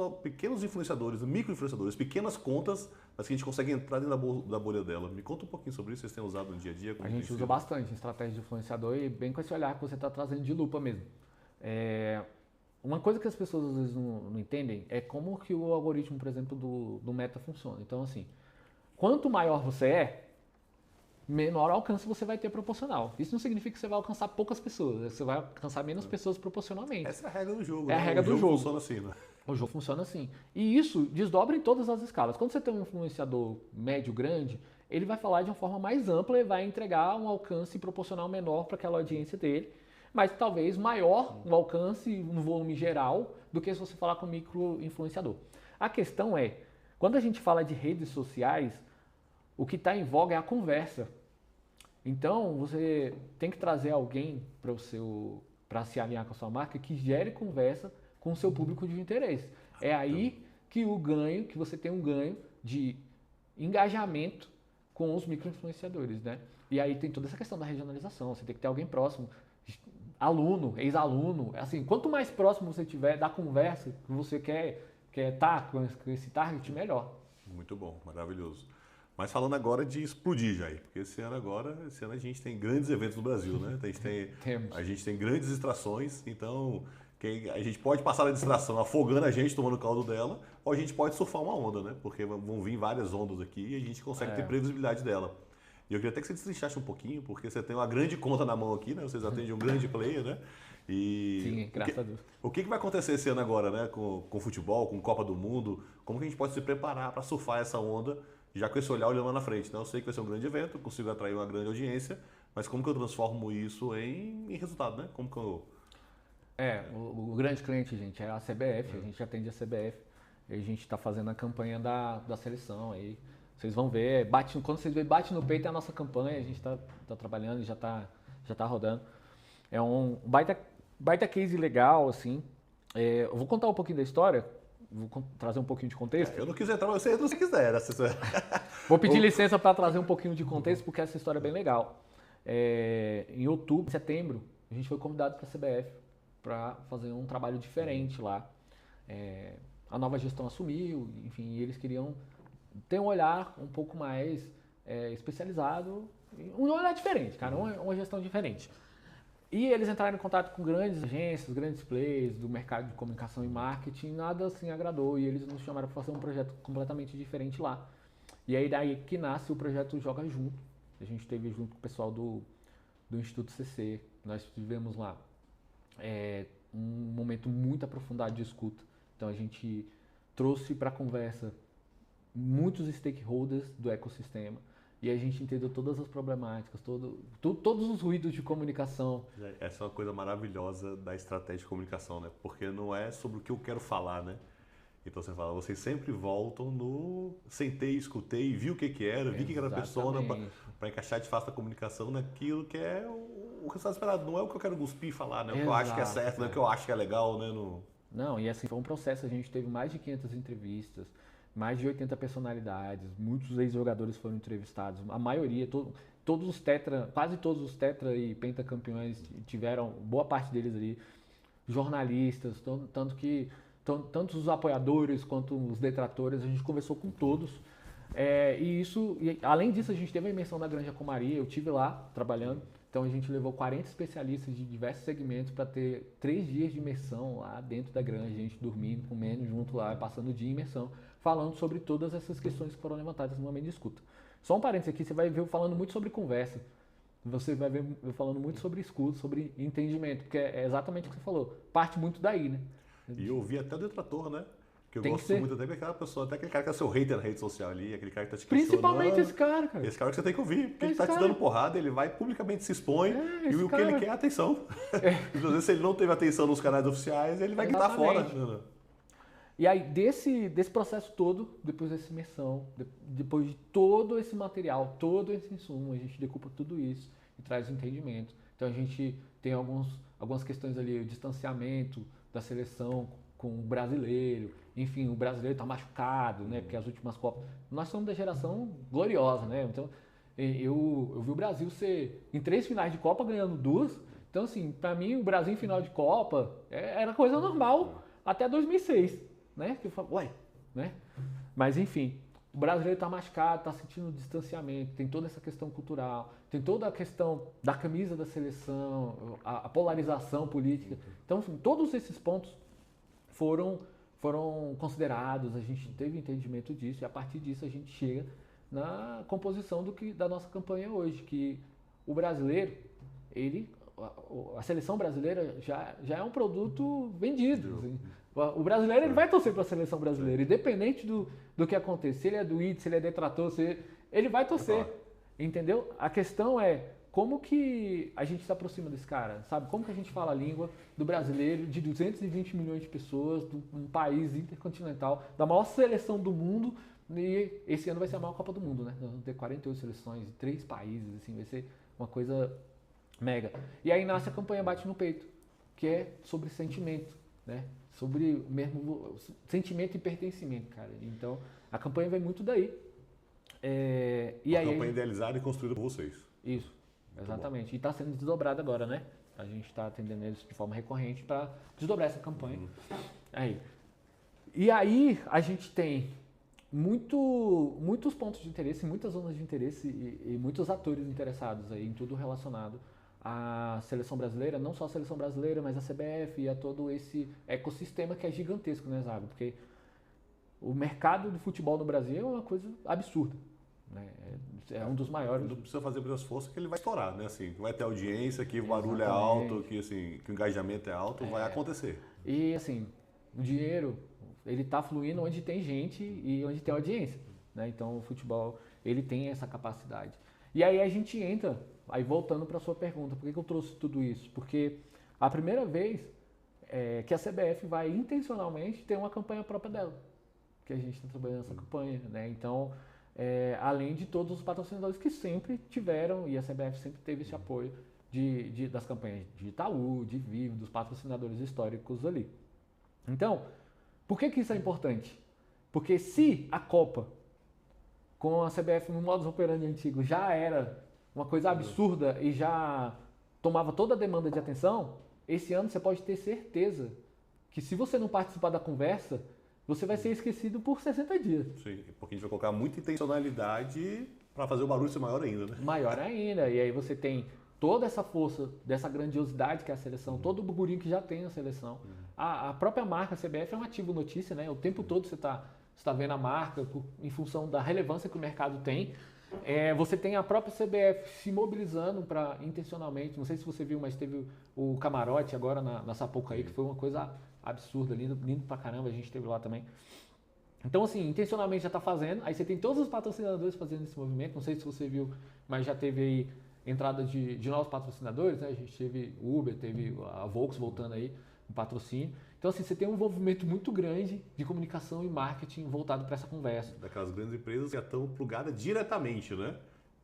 influenciadores, micro-influenciadores, pequenas contas, mas que a gente consegue entrar dentro da bolha dela. Me conta um pouquinho sobre isso, vocês têm usado no dia a dia? A gente usa bastante estratégia de influenciador e bem com esse olhar que você está trazendo de lupa mesmo. Uma coisa que as pessoas às vezes não entendem é como que o algoritmo, por exemplo, do Meta funciona. Então assim, quanto maior você é, menor alcance você vai ter proporcional. Isso não significa que você vai alcançar poucas pessoas, você vai alcançar menos pessoas proporcionalmente. Essa é a regra do jogo. É a regra do jogo. Funciona assim, né? O jogo funciona assim. E isso desdobra em todas as escalas. Quando você tem um influenciador médio, grande, ele vai falar de uma forma mais ampla e vai entregar um alcance proporcional menor para aquela audiência dele, mas talvez maior um alcance no volume geral do que se você falar com um micro-influenciador. A questão é, quando a gente fala de redes sociais, o que está em voga é a conversa. Então, você tem que trazer alguém para se alinhar com a sua marca que gere conversa com o seu público de interesse. É aí que você tem um ganho de engajamento com os micro-influenciadores, né? E aí tem toda essa questão da regionalização, você tem que ter alguém próximo, aluno, ex-aluno, assim, quanto mais próximo você tiver da conversa que você quer estar com esse target, melhor. Muito bom, maravilhoso. Mas falando agora de explodir, Jair, porque esse ano a gente tem grandes eventos no Brasil, né? A gente tem grandes distrações, então a gente pode passar a distração afogando a gente, tomando o caldo dela, ou a gente pode surfar uma onda, né? Porque vão vir várias ondas aqui e a gente consegue ter previsibilidade dela. E eu queria até que você destrinchasse um pouquinho, porque você tem uma grande conta na mão aqui, né? Vocês atendem um grande player, né? Sim, graças a Deus. O que vai acontecer esse ano agora, né? Com futebol, com Copa do Mundo? Como que a gente pode se preparar para surfar essa onda, já com esse olhar olhando lá na frente? Então, eu sei que vai ser um grande evento, consigo atrair uma grande audiência, mas como que eu transformo isso em resultado, né? Como que eu... O grande cliente, gente, é a CBF, a gente atende a CBF, e a gente está fazendo a campanha da seleção aí. Vocês vão ver, quando vocês verem, bate no peito é a nossa campanha, a gente está trabalhando e já tá rodando. É um baita case legal, assim. Eu vou contar um pouquinho da história, vou trazer um pouquinho de contexto. Eu não quis entrar, mas você entra se quiser. Vou pedir licença para trazer um pouquinho de contexto, porque essa história é bem legal. Em outubro, setembro, a gente foi convidado para a CBF para fazer um trabalho diferente lá. A nova gestão assumiu, enfim, e eles queriam ter um olhar um pouco mais especializado, um olhar diferente, cara, uma gestão diferente. E eles entraram em contato com grandes agências, grandes players do mercado de comunicação e marketing, nada assim agradou e eles nos chamaram para fazer um projeto completamente diferente lá. E aí daí que nasce o projeto Joga Junto. A gente teve junto com o pessoal do Instituto CC, nós tivemos lá um momento muito aprofundado de escuta. Então a gente trouxe para a conversa muitos stakeholders do ecossistema e a gente entendeu todas as problemáticas, todos os ruídos de comunicação. Essa é uma coisa maravilhosa da estratégia de comunicação, né? Porque não é sobre o que eu quero falar, né? Então você fala, vocês sempre voltam no sentei, escutei, vi o que era, vi o que era a persona para encaixar de fato a comunicação naquilo que é o resultado esperado. Não é o que eu quero cuspir e falar, né? O que eu acho que é certo, não é o que eu acho que é legal, né? Não, e assim, foi um processo, a gente teve mais de 500 entrevistas, mais de 80 personalidades, muitos ex-jogadores foram entrevistados, a maioria, todos os tetra, quase todos os tetra e pentacampeões tiveram, boa parte deles ali, jornalistas, tanto os apoiadores quanto os detratores, a gente conversou com todos. Além disso, a gente teve a imersão da Granja Comaria, eu tive lá trabalhando, então a gente levou 40 especialistas de diversos segmentos para ter 3 dias de imersão lá dentro da granja, a gente dormindo, comendo junto lá, passando o dia em imersão, falando sobre todas essas questões que foram levantadas no momento de escuta. Só um parênteses aqui, você vai ver eu falando muito sobre conversa, você vai ver eu falando muito sobre escuta, sobre entendimento, porque é exatamente o que você falou, parte muito daí, né? E eu ouvi até o detrator, né? Que eu Tem gosto que muito até daquela pessoa, até aquele cara que é seu hater na rede social ali, aquele cara que tá te Principalmente questionando. esse cara, cara. Esse cara que você tem que ouvir, porque ele tá te cara. dando porrada, ele vai publicamente se expõe e esse o que cara. ele quer é atenção. Às vezes, se ele não teve atenção nos canais oficiais, ele vai gritar fora. E aí, desse processo todo, depois dessa imersão, depois de todo esse material, todo esse insumo, a gente decupa tudo isso e traz o entendimento. Então a gente tem algumas questões ali, o distanciamento da seleção com o brasileiro, enfim, o brasileiro está machucado, né? Porque as últimas Copas. Nós somos da geração gloriosa, né? Então eu vi o Brasil ser em 3 finais de Copa ganhando 2. Então, assim, para mim, o Brasil em final de Copa era coisa normal até 2006, né? Que eu falo, ué, né? Mas, enfim, o brasileiro está machucado, está sentindo distanciamento, tem toda essa questão cultural, tem toda a questão da camisa da seleção, a polarização política. Então, enfim, todos esses pontos foram considerados, a gente teve entendimento disso e a partir disso a gente chega na composição da nossa campanha hoje, que o brasileiro, a seleção brasileira já é um produto vendido. Assim. O brasileiro ele vai torcer para a seleção brasileira, independente do que aconteça, se ele é doído, se ele é detrator, ele vai torcer, entendeu? A questão é como que a gente se aproxima desse cara, sabe? Como que a gente fala a língua do brasileiro, de 220 milhões de pessoas, de um país intercontinental, da maior seleção do mundo, e esse ano vai ser a maior Copa do Mundo, né? Nós vamos ter 48 seleções de 3 países, assim, vai ser uma coisa mega. E aí nasce a campanha Bate no Peito, que é sobre sentimento, né? Sobre mesmo sentimento e pertencimento, cara. Então, a campanha vem muito daí. Uma campanha idealizada e construída por vocês. Isso. Exatamente. E está sendo desdobrado agora, né? A gente está atendendo eles de forma recorrente para desdobrar essa campanha. E aí a gente tem muitos pontos de interesse, muitas zonas de interesse e muitos atores interessados aí em tudo relacionado à seleção brasileira, não só a seleção brasileira, mas a CBF e a todo esse ecossistema que é gigantesco, né, Zago? Porque o mercado do futebol no Brasil é uma coisa absurda. Né? É um dos maiores. Não precisa fazer muitas forças que ele vai estourar, né? Assim, vai ter audiência, que o barulho é alto, que o engajamento é alto, vai acontecer. E assim, o dinheiro, ele está fluindo onde tem gente e onde tem audiência. Né? Então o futebol, ele tem essa capacidade. E aí a gente entra, aí voltando para a sua pergunta, por que eu trouxe tudo isso? Porque a primeira vez que a CBF vai intencionalmente ter uma campanha própria dela, que a gente está trabalhando nessa campanha. Né? Então, além de todos os patrocinadores que sempre tiveram, e a CBF sempre teve esse apoio das campanhas de Itaú, de Vivo, dos patrocinadores históricos ali. Então, por que isso é importante? Porque se a Copa, com a CBF no modus operandi antigo, já era uma coisa absurda e já tomava toda a demanda de atenção, esse ano você pode ter certeza que se você não participar da conversa, você vai ser esquecido por 60 dias. Sim, porque a gente vai colocar muita intencionalidade para fazer o barulho ser maior ainda, né? Maior ainda. E aí você tem toda essa força, dessa grandiosidade que é a seleção, todo o burburinho que já tem a seleção. A própria marca CBF é um ativo notícia, né? O tempo todo você está vendo a marca em função da relevância que o mercado tem. Você tem a própria CBF se mobilizando intencionalmente. Não sei se você viu, mas teve o camarote agora na Sapucaí, que foi uma coisa absurda, lindo pra caramba, a gente esteve lá também. Então, assim, intencionalmente já está fazendo. Aí você tem todos os patrocinadores fazendo esse movimento. Não sei se você viu, mas já teve aí entrada de novos patrocinadores, né? A gente teve o Uber, teve a Volks voltando aí, um patrocínio. Então, assim, você tem um envolvimento muito grande de comunicação e marketing voltado para essa conversa. Daquelas grandes empresas que já estão plugadas diretamente, né?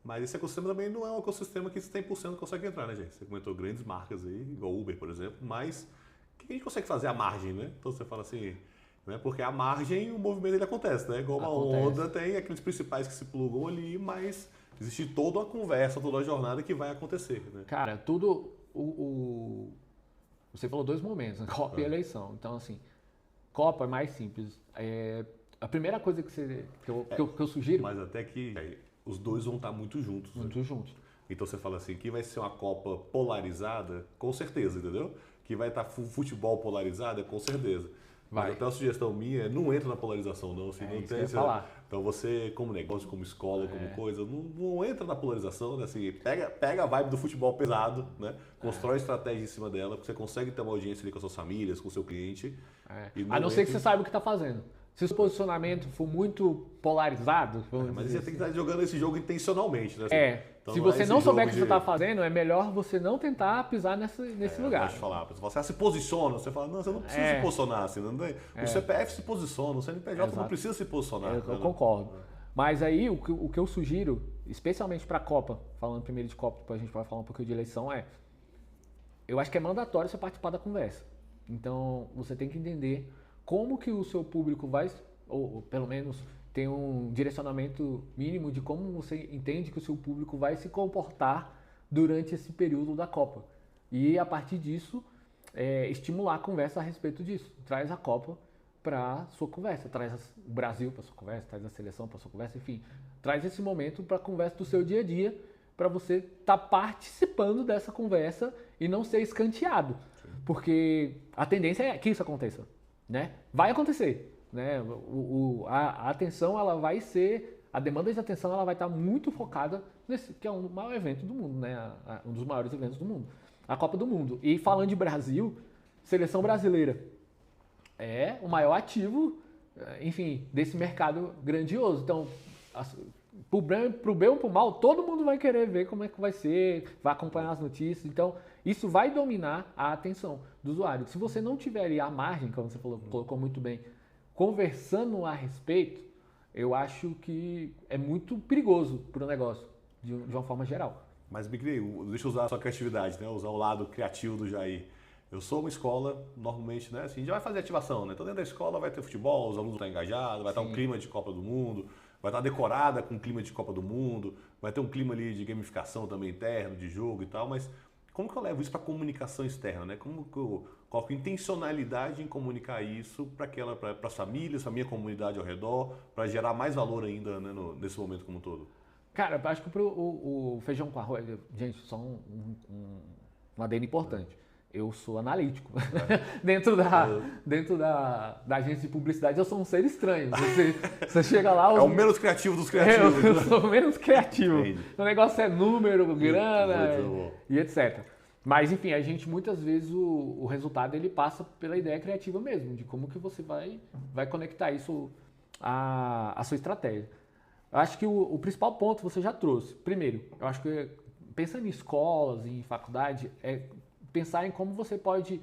Mas esse ecossistema também não é um ecossistema que 100% consegue entrar, né, gente? Você comentou grandes marcas aí, igual Uber, por exemplo, mas o que a gente consegue fazer a margem, né? Então você fala assim, né? Porque a margem, o movimento ele acontece, né? Igual uma onda, tem aqueles principais que se plugam ali, mas existe toda uma conversa, toda uma jornada que vai acontecer, né? Cara, tudo você falou 2 momentos, né? Copa e eleição. Então, assim, Copa é mais simples. A primeira coisa que eu sugiro... Mas até que os dois vão estar muito juntos. Muito né? juntos. Então você fala assim, que vai ser uma Copa polarizada, com certeza, entendeu? Que vai estar futebol polarizado, com certeza. Vai. Mas até uma sugestão minha, não entra na polarização não. Assim, não isso tem, que eu ia falar. Então você, como negócio, como escola, como coisa, não entra na polarização, né? Assim, pega a vibe do futebol pesado, né? Constrói estratégia em cima dela, porque você consegue ter uma audiência ali com as suas famílias, com o seu cliente. A não ser que você saiba o que está fazendo. Se o posicionamento for muito polarizado... Mas você tem que estar jogando esse jogo intencionalmente, né? Então, se você não souber o que você está fazendo, é melhor você não tentar pisar nesse lugar. Pode falar, você se posiciona, você fala, não, você não precisa se posicionar. Assim, não tem, o CPF se posiciona, o CNPJ não precisa se posicionar. Eu concordo. Mas aí, o que eu sugiro, especialmente para a Copa, falando primeiro de Copa, depois a gente vai falar um pouquinho de eleição, eu acho que é mandatório você participar da conversa. Então, você tem que entender como que o seu público vai, ou pelo menos tem um direcionamento mínimo de como você entende que o seu público vai se comportar durante esse período da Copa. E a partir disso, estimular a conversa a respeito disso. Traz a Copa para sua conversa, traz o Brasil para sua conversa, traz a seleção para sua conversa, enfim. Traz esse momento para a conversa do seu dia a dia, para você estar participando dessa conversa e não ser escanteado. Sim. Porque a tendência é que isso aconteça. Né? Vai acontecer, né? A atenção ela vai ser, a demanda de atenção ela vai estar muito focada nesse que é um maior evento do mundo, né? Um dos maiores eventos do mundo, a Copa do Mundo. E falando de Brasil, seleção brasileira é o maior ativo, enfim, desse mercado grandioso. Então, pro bem ou pro mal, todo mundo vai querer ver como é que vai ser, vai acompanhar as notícias. Então, isso vai dominar a atenção do usuário. Se você não tiver ali a margem, como você falou, colocou muito bem, conversando a respeito, eu acho que é muito perigoso para o negócio, de uma forma geral. Mas, Bigri, deixa eu usar a sua criatividade, né? Usar o lado criativo do Jair. Eu sou uma escola, normalmente, né? Assim, a gente vai fazer ativação, né? Então, dentro da escola vai ter futebol, os alunos vão estar engajados, vai estar um clima de Copa do Mundo, vai estar decorada com um clima de Copa do Mundo, vai ter um clima ali de gamificação também interno, de jogo e tal, mas como que eu levo isso para a comunicação externa, né? Como que eu coloco intencionalidade em comunicar isso para as famílias, para a minha comunidade ao redor, para gerar mais valor ainda, né, nesse momento como um todo? Cara, eu acho que o feijão com arroz, gente, só um ADN importante. Eu sou analítico. dentro da agência de publicidade, eu sou um ser estranho. Você chega lá... É o menos criativo dos criativos. Eu sou o menos criativo. Entendi. O negócio é número, grana e etc. Mas, enfim, a gente, muitas vezes, o resultado ele passa pela ideia criativa mesmo, de como que você vai conectar isso à sua estratégia. Eu acho que o principal ponto você já trouxe. Primeiro, eu acho que pensando em escolas, em faculdade, pensar em como você pode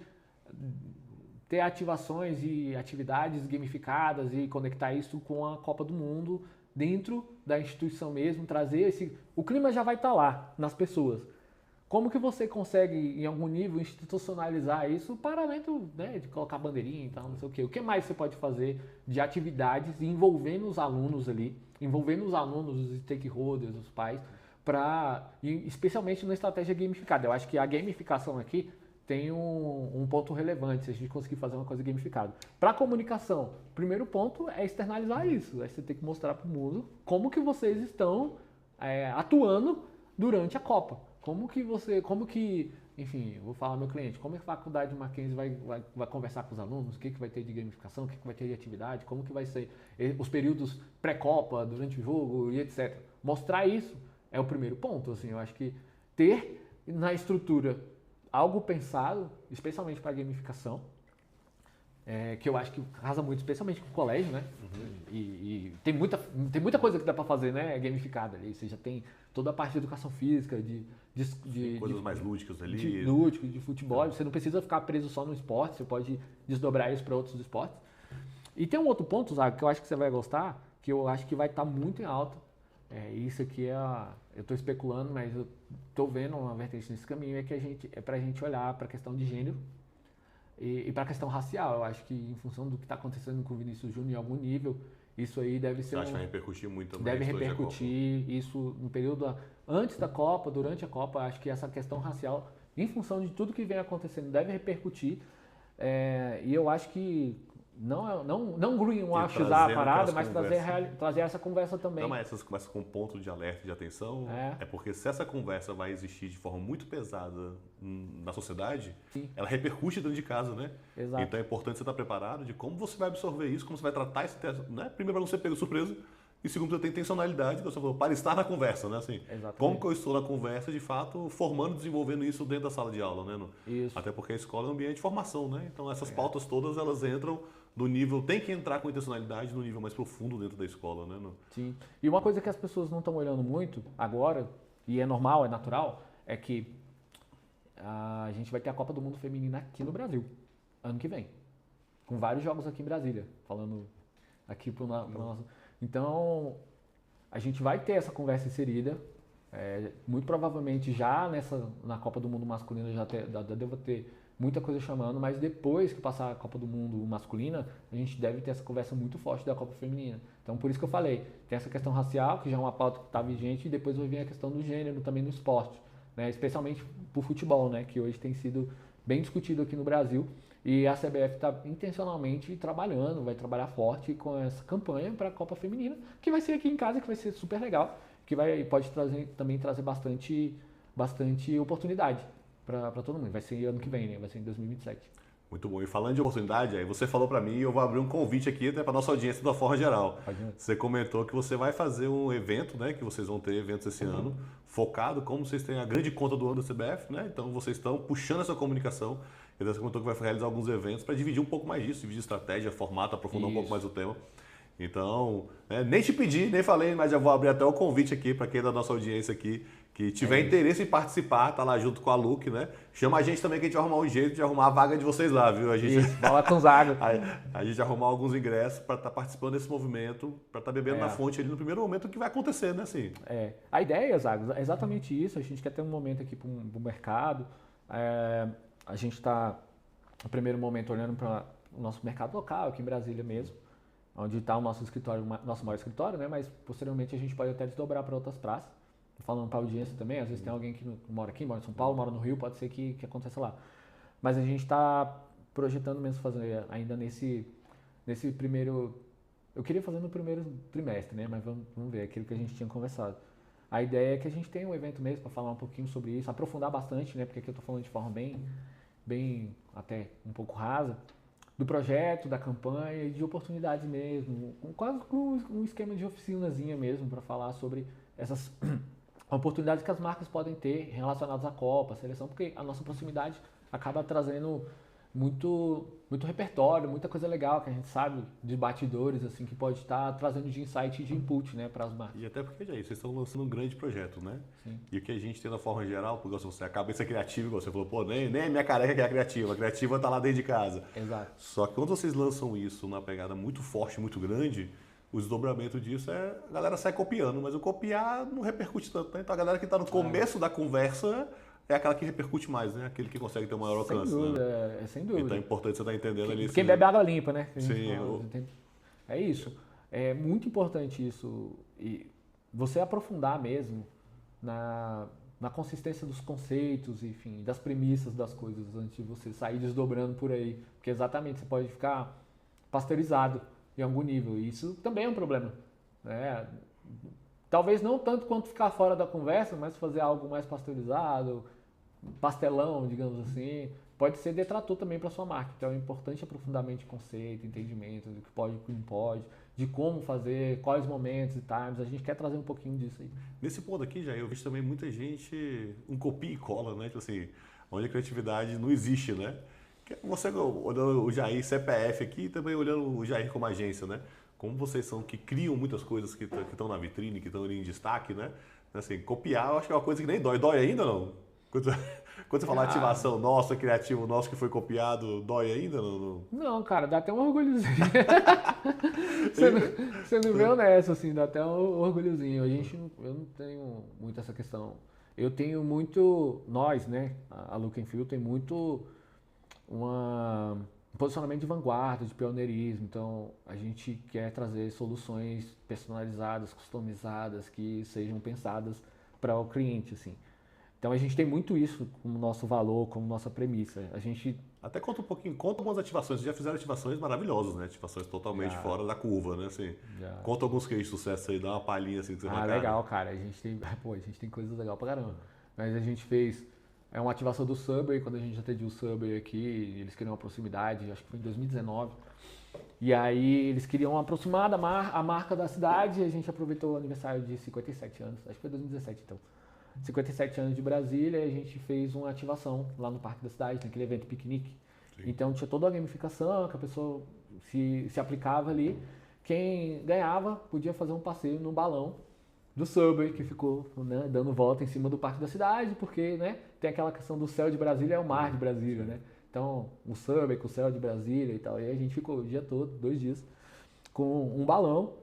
ter ativações e atividades gamificadas e conectar isso com a Copa do Mundo dentro da instituição mesmo, trazer o clima já vai estar lá nas pessoas. Como que você consegue, em algum nível, institucionalizar isso para além de colocar bandeirinha e tal, não sei o quê. O que mais você pode fazer de atividades envolvendo os alunos ali, envolvendo os alunos, os stakeholders, os pais, especialmente na estratégia gamificada. Eu acho que a gamificação aqui tem um ponto relevante, se a gente conseguir fazer uma coisa gamificada. Para a comunicação, o primeiro ponto é externalizar isso. Aí você tem que mostrar para o mundo como que vocês estão atuando durante a Copa. Enfim, vou falar ao meu cliente, como a faculdade de Mackenzie vai conversar com os alunos, o que vai ter de gamificação, o que vai ter de atividade, como que vai ser os períodos pré-Copa, durante o jogo e etc. Mostrar isso é o primeiro ponto, assim, eu acho que ter na estrutura algo pensado, especialmente para a gamificação, que eu acho que casa muito, especialmente com o colégio, né? E tem muita coisa que dá para fazer, né? Gamificada ali. Você já tem toda a parte de educação física, coisas mais lúdicas ali. De lúdico, de futebol. Você não precisa ficar preso só no esporte, você pode desdobrar isso para outros esportes. E tem um outro ponto, Zago, que eu acho que você vai gostar, que eu acho que vai estar muito em alta. Isso aqui eu estou especulando, mas eu estou vendo uma vertente nesse caminho, é para a gente olhar para a questão de gênero e para a questão racial. Eu acho que em função do que está acontecendo com o Vinícius Júnior em algum nível, isso aí deve ser. Você acha que vai repercutir muito também? Deve repercutir isso no período antes da Copa, durante a Copa. Acho que essa questão racial, em função de tudo que vem acontecendo, deve repercutir. E eu acho que não greenwashizar a parada, mas trazer essa conversa também. Não, mas essas conversas com ponto de alerta e de atenção, é porque se essa conversa vai existir de forma muito pesada na sociedade, sim, ela repercute dentro de casa, né? Exato. Então é importante você estar preparado de como você vai absorver isso, como você vai tratar esse teste, né? Primeiro, para não ser pego de surpresa, e segundo, você tem intencionalidade, você falou, para estar na conversa, né? Assim, como que eu estou na conversa, de fato, formando, desenvolvendo isso dentro da sala de aula, né? Isso. Até porque a escola é um ambiente de formação, né? Então essas pautas todas, elas entram do nível, tem que entrar com intencionalidade no nível mais profundo dentro da escola, né? Sim. E uma coisa que as pessoas não estão olhando muito agora, e é normal, é natural, é que a gente vai ter a Copa do Mundo Feminina aqui no Brasil, ano que vem. Com vários jogos aqui em Brasília, falando aqui pro nosso... Então, a gente vai ter essa conversa inserida, muito provavelmente já na Copa do Mundo Masculina já devo ter muita coisa chamando, mas depois que passar a Copa do Mundo masculina, a gente deve ter essa conversa muito forte da Copa feminina. Então, por isso que eu falei, tem essa questão racial, que já é uma pauta que está vigente, e depois vai vir a questão do gênero também no esporte, né? Especialmente pro futebol, né? Que hoje tem sido bem discutido aqui no Brasil, e a CBF está intencionalmente trabalhando, vai trabalhar forte com essa campanha para a Copa Feminina, que vai ser aqui em casa, que vai ser super legal, que pode também trazer bastante oportunidade para todo mundo. Vai ser ano que vem, né? Vai ser em 2027. Muito bom. E falando de oportunidade, aí você falou para mim, eu vou abrir um convite aqui para nossa audiência de uma forma geral. Você comentou que você vai fazer um evento, né? Que vocês vão ter eventos esse ano, focado, como vocês têm a grande conta do ano da CBF, né? Então vocês estão puxando essa comunicação. E você comentou que vai realizar alguns eventos para dividir um pouco mais disso, dividir estratégia, formato, aprofundar um pouco mais o tema. Então, nem te pedi, nem falei, mas já vou abrir até o convite aqui para quem é da nossa audiência aqui, que tiver interesse em participar, tá lá junto com a Luke, né? Chama a gente também que a gente vai arrumar um jeito de arrumar a vaga de vocês lá, viu? Fala com o Zago. A gente arrumar alguns ingressos para estar participando desse movimento, para estar bebendo na fonte ali no primeiro momento que vai acontecer, né? Assim. A ideia, Zago, é exatamente isso. A gente quer ter um momento aqui para o mercado. A gente está, no primeiro momento, olhando para o nosso mercado local, aqui em Brasília mesmo, onde está o nosso escritório, nosso maior escritório, né? Mas posteriormente a gente pode até desdobrar para outras praças. Falando para a audiência também, às vezes tem alguém que mora aqui, mora em São Paulo, mora no Rio, pode ser que aconteça lá. Mas a gente está projetando mesmo fazer ainda nesse primeiro... Eu queria fazer no primeiro trimestre, né? Mas vamos ver, aquilo que a gente tinha conversado. A ideia é que a gente tenha um evento mesmo para falar um pouquinho sobre isso, aprofundar bastante, né? Porque aqui eu estou falando de forma bem até um pouco rasa, do projeto, da campanha e de oportunidades mesmo, quase com um esquema de oficinazinha mesmo para falar sobre essas oportunidades que as marcas podem ter relacionadas à Copa, à seleção, porque a nossa proximidade acaba trazendo muito repertório, muita coisa legal que a gente sabe de batidores, assim, que pode estar trazendo de insight e de input, né, para as marcas. E até porque, já vocês estão lançando um grande projeto, né? Sim. E o que a gente tem na forma geral, porque você, a cabeça criativa, igual você falou, pô, nem a minha careca que é a criativa tá lá dentro de casa. Exato. Só que quando vocês lançam isso numa pegada muito forte, muito grande, o desdobramento disso a galera sai copiando, mas o copiar não repercute tanto, né? Então a galera que está no começo da conversa é aquela que repercute mais, né? Aquele que consegue ter o maior alcance. Sem dúvida, né? Sem dúvida. Então é importante você estar entendendo ali. Quem bebe água limpa, né? Sim. É isso. É muito importante isso. E você aprofundar mesmo na consistência dos conceitos, enfim, das premissas das coisas, antes de você sair desdobrando por aí. Porque exatamente, você pode ficar pasteurizado em algum nível. E isso também é um problema, né? Talvez não tanto quanto ficar fora da conversa, mas fazer algo mais pasteurizado, pastelão, digamos assim, pode ser detrator também para sua marca. Então é importante aprofundamento de conceito, entendimento do que pode e o que não pode, de como fazer, quais momentos e times. A gente quer trazer um pouquinho disso aí. Nesse ponto aqui, já eu vejo também muita gente, um copia e cola, né? Tipo assim, onde a criatividade não existe, né? Você olhando o Jair CPF aqui e também olhando o Jair como agência, né? Como vocês são que criam muitas coisas que estão na vitrine, que estão ali em destaque, né? Assim, copiar, eu acho que é uma coisa que nem dói. Dói ainda não? Quando você fala ativação nossa, criativo nosso que foi copiado, dói ainda? Não, cara, dá até um orgulhozinho. Você não veio nessa, assim, dá até um orgulhozinho. Eu não tenho muito essa questão. Eu tenho muito, nós, né, a Look and Feel tem muito um posicionamento de vanguarda, de pioneirismo. Então, a gente quer trazer soluções personalizadas, customizadas, que sejam pensadas para o cliente, assim. Então a gente tem muito isso como nosso valor, como nossa premissa. A gente até conta um pouquinho, conta algumas ativações. Vocês já fizeram ativações maravilhosas, né? Ativações totalmente fora da curva, né? Assim, conta alguns cases de sucesso aí, dá uma palhinha assim que você vai. Legal, cara. A gente tem coisas legais pra caramba. Mas a gente fez uma ativação do Subway, quando a gente atendia o Subway aqui, eles queriam uma proximidade, acho que foi em 2019. E aí eles queriam aproximar a marca da cidade, e a gente aproveitou o aniversário de 57 anos, acho que foi 2017 então. 57 anos de Brasília, e a gente fez uma ativação lá no Parque da Cidade, naquele evento piquenique. Sim. Então tinha toda a gamificação, que a pessoa se aplicava ali. Quem ganhava podia fazer um passeio no balão do Subway, que ficou, né, dando volta em cima do Parque da Cidade, porque, né, tem aquela questão do céu de Brasília é o mar de Brasília, né? Então, o Subway com o céu de Brasília e tal. E aí a gente ficou o dia todo, 2 dias, com um balão,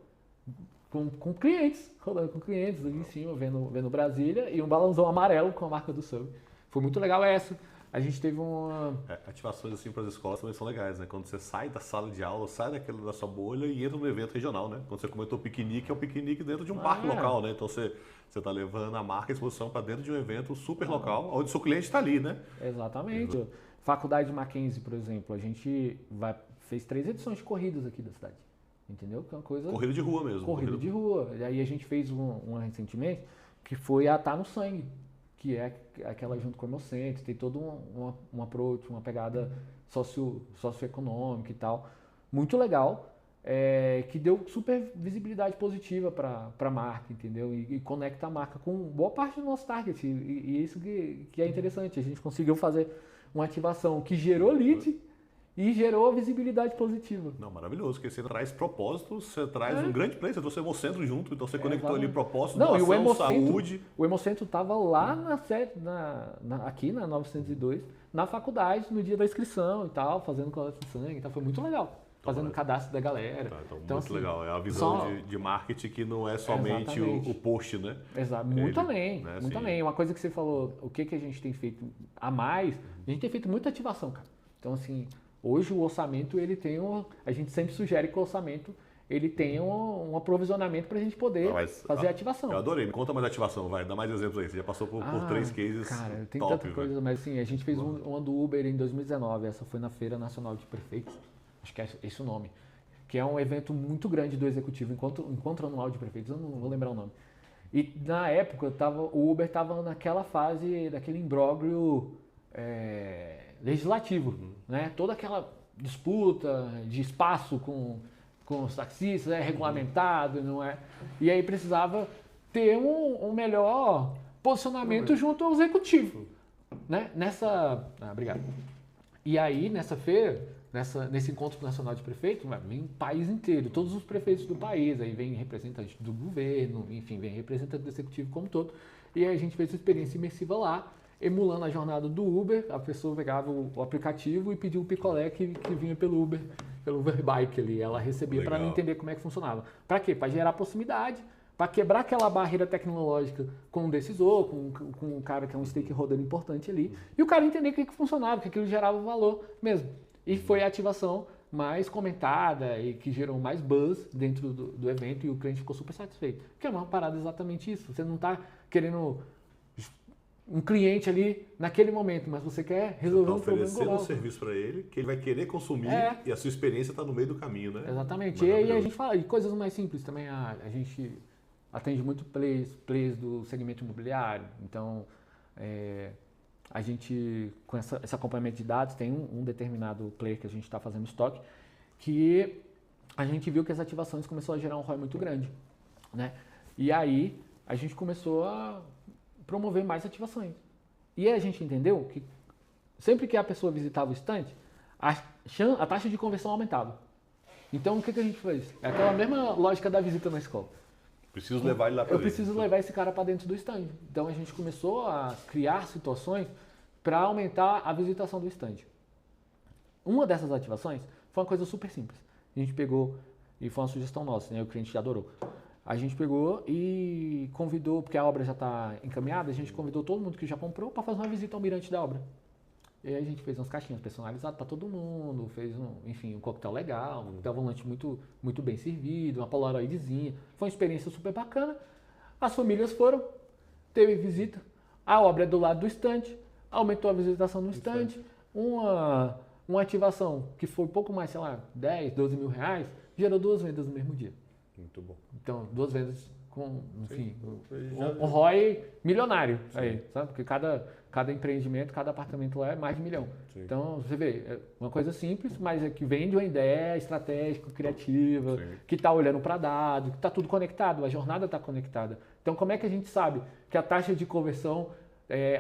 com clientes, rodando com clientes ali em cima, vendo Brasília, e um balãozão amarelo com a marca do Subway. Foi muito legal essa. A gente teve uma... ativações assim para as escolas também são legais, né? Quando você sai da sala de aula, sai da sua bolha e entra no evento regional, né? Quando você comentou piquenique, é um piquenique dentro de um parque local, né? Então você está levando a marca, a exposição para dentro de um evento super local, onde o seu cliente está ali, né? Exatamente. Faculdade Mackenzie, por exemplo, a gente fez 3 edições de corridas aqui da cidade. Entendeu? Que é uma coisa... Corrida de rua mesmo. Corrida de rua. E aí a gente fez uma recentemente, que foi a Tá no Sangue, que é aquela junto com o Hemocentro, tem todo um approach, uma pegada socioeconômica e tal. Muito legal, que deu super visibilidade positiva para a marca, entendeu? E conecta a marca com boa parte do nosso target. E isso que é interessante. A gente conseguiu fazer uma ativação que gerou lead e gerou visibilidade positiva. Não, maravilhoso, porque você traz propósitos, você traz um grande play, você trouxe o Hemocentro junto, então você conectou ali propósitos, doação, saúde. O Hemocentro estava lá aqui na 902, na faculdade, no dia da inscrição e tal, fazendo coleta de sangue, então foi muito legal. Fazendo o cadastro da galera. Então muito assim, legal, é a visão de marketing que não é somente o post, né? Exato, muito além, né? Muito além. Uma coisa que você falou, o que a gente tem feito a mais, a gente tem feito muita ativação, cara. Então assim... Hoje o orçamento, ele tem a gente sempre sugere que o orçamento ele tenha um aprovisionamento para a gente poder fazer a ativação. Eu adorei, me conta mais ativação, vai, dá mais exemplos aí, você já passou por 3 cases. Cara, tem tanta coisa, mas assim, a gente fez uma do Uber em 2019, essa foi na Feira Nacional de Prefeitos, acho que é esse o nome, que é um evento muito grande do Executivo, Encontro Anual de Prefeitos, eu não vou lembrar o nome. E na época, o Uber estava naquela fase, daquele imbróglio... legislativo, né? Toda aquela disputa de espaço com os taxistas, regulamentado, não é? E aí precisava ter um melhor posicionamento junto ao executivo, né? Obrigado. E aí, nessa feira, nesse encontro nacional de prefeitos, vem o país inteiro, todos os prefeitos do país, aí vem representante do governo, enfim, vem representante do executivo como todo, e aí a gente fez uma experiência imersiva lá, emulando a jornada do Uber, a pessoa pegava o aplicativo e pedia um picolé que vinha pelo Uber Bike ali, ela recebia para entender como é que funcionava. Para quê? Para gerar proximidade, para quebrar aquela barreira tecnológica com um decisor, com um cara que é um stakeholder importante ali, e o cara entender que funcionava, que aquilo gerava valor mesmo. E foi a ativação mais comentada e que gerou mais buzz dentro do evento e o cliente ficou super satisfeito. Que é uma parada exatamente isso, você não está querendo... um cliente ali naquele momento, mas você quer resolver um problema global. Oferecendo um serviço para ele, que ele vai querer consumir e a sua experiência está no meio do caminho, né? Exatamente. E aí a gente fala de coisas mais simples também. A gente atende muito players do segmento imobiliário. Então, a gente, com esse acompanhamento de dados, tem um determinado player que a gente está fazendo estoque, que a gente viu que as ativações começou a gerar um ROI muito grande, né? E aí a gente começou a promover mais ativações. E aí a gente entendeu que sempre que a pessoa visitava o estande, a taxa de conversão aumentava. Então, o que a gente fez? É aquela mesma lógica da visita na escola. Preciso levar ele lá para Eu dentro. preciso levar esse cara para dentro do stand. Então, a gente começou a criar situações para aumentar a visitação do stand. Uma dessas ativações foi uma coisa super simples. A gente pegou, e foi uma sugestão nossa, né? O cliente adorou. A gente pegou e convidou, porque a obra já está encaminhada, a gente convidou todo mundo que já comprou para fazer uma visita ao mirante da obra. E aí a gente fez umas caixinhas personalizadas para todo mundo, fez um coquetel legal, um coquetel volante muito, muito bem servido, uma polaroidzinha. Foi uma experiência super bacana. As famílias foram, teve visita, a obra é do lado do estande, aumentou a visitação no estande, uma ativação que foi pouco mais, sei lá, 10, 12 mil reais, gerou 2 vendas no mesmo dia. Muito bom. Então, 2 vendas com, enfim, Já- um ROI milionário aí, sabe? Porque cada empreendimento, cada apartamento lá é mais de 1 milhão. Sim. Então, você vê, é uma coisa simples, mas é que vem de uma ideia estratégica, criativa, Sim. que está olhando para dados, que está tudo conectado, a jornada está conectada. Então, como é que a gente sabe que a taxa de conversão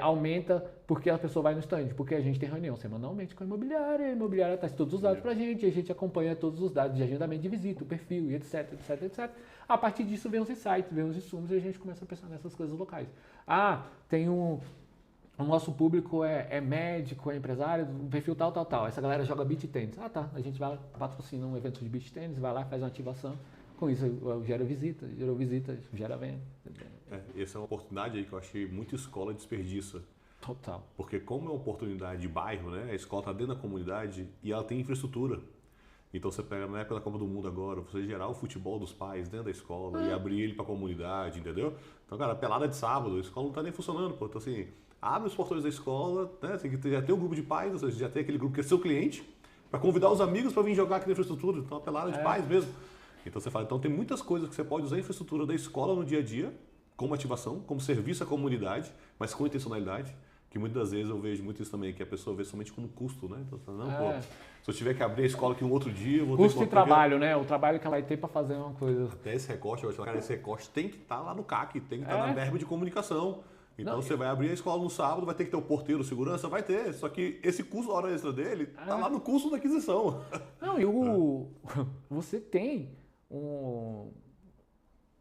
aumenta porque a pessoa vai no stand? Porque a gente tem reunião semanalmente com a imobiliária traz todos os dados para a gente acompanha todos os dados de agendamento de visita, o perfil, e etc, etc, etc. A partir disso vem os insights, vem os insumos e a gente começa a pensar nessas coisas locais. Tem o nosso público é médico, é empresário, o perfil tal. Essa galera joga beach tênis. Tá. A gente vai patrocina um evento de beach tênis, vai lá, faz uma ativação. Com isso, gera visita, gera venda. Essa é uma oportunidade aí que eu achei muita escola desperdiça. Total. Porque como é uma oportunidade de bairro, né? A escola está dentro da comunidade e ela tem infraestrutura. Então você pega na época da Copa do Mundo agora, você gerar o futebol dos pais dentro da escola e abrir ele para a comunidade, entendeu? Então, cara, pelada de sábado, a escola não está nem funcionando, pô. Então, assim, abre os portões da escola, né? Você já tem um grupo de pais, ou seja, já tem aquele grupo que é seu cliente, para convidar os amigos para vir jogar aqui na infraestrutura. Então, a pelada de pais mesmo. Então, você fala, então tem muitas coisas que você pode usar a infraestrutura da escola no dia a dia, como ativação, como serviço à comunidade, mas com intencionalidade. Que muitas das vezes eu vejo muito isso também, que a pessoa vê somente como custo, né? Então, pô, se eu tiver que abrir a escola aqui um outro dia, eu vou custo ter e trabalho, né? O trabalho que ela vai ter para fazer uma coisa. Até esse recorte, eu acho que cara, esse recorte tem que estar lá no CAC, tem que estar na verba de comunicação. Então você vai abrir a escola no sábado, vai ter que ter o porteiro, segurança, vai ter. Só que esse custo, a hora extra dele, tá lá no custo da aquisição. Não, você tem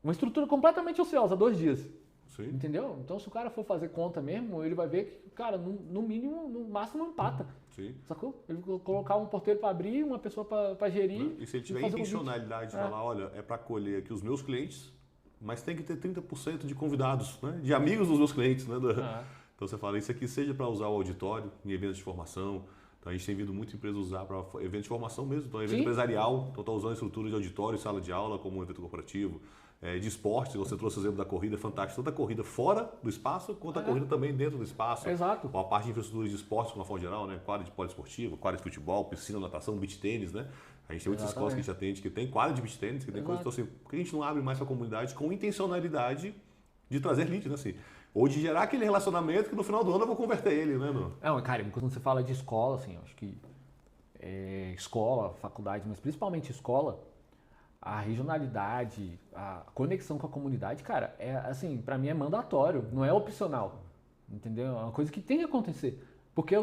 uma estrutura completamente ociosa, 2 dias. Sim. Entendeu? Então, se o cara for fazer conta mesmo, ele vai ver que, cara, no mínimo, no máximo, empata. Sim. Sacou? Ele colocar um porteiro para abrir, uma pessoa para gerir. E se ele tiver intencionalidade de falar, olha, é para acolher aqui os meus clientes, mas tem que ter 30% de convidados, né? De amigos dos meus clientes, né? Então você fala, isso aqui seja para usar o auditório em eventos de formação. Então a gente tem visto muitas empresas usar para eventos de formação mesmo, então evento empresarial, então está usando a estrutura de auditório, sala de aula como um evento corporativo. De esportes, você trouxe o exemplo da corrida, fantástico, tanto a corrida fora do espaço, quanto a corrida também dentro do espaço. Exato. Com a parte de infraestrutura de esportes, de uma forma geral, né? Quadra de poliesportivo, quadra de futebol, piscina, natação, beach tênis, né? A gente tem muitas escolas que a gente atende que tem quadra de beach tênis, que tem coisas, então assim, por que a gente não abre mais para a comunidade com intencionalidade de trazer lead, né? Assim, ou de gerar aquele relacionamento que no final do ano eu vou converter ele, né? Cara, quando você fala de escola, assim, eu acho que escola, faculdade, mas principalmente escola, a regionalidade, a conexão com a comunidade, cara, assim, pra mim é mandatório, não é opcional, entendeu? É uma coisa que tem que acontecer, porque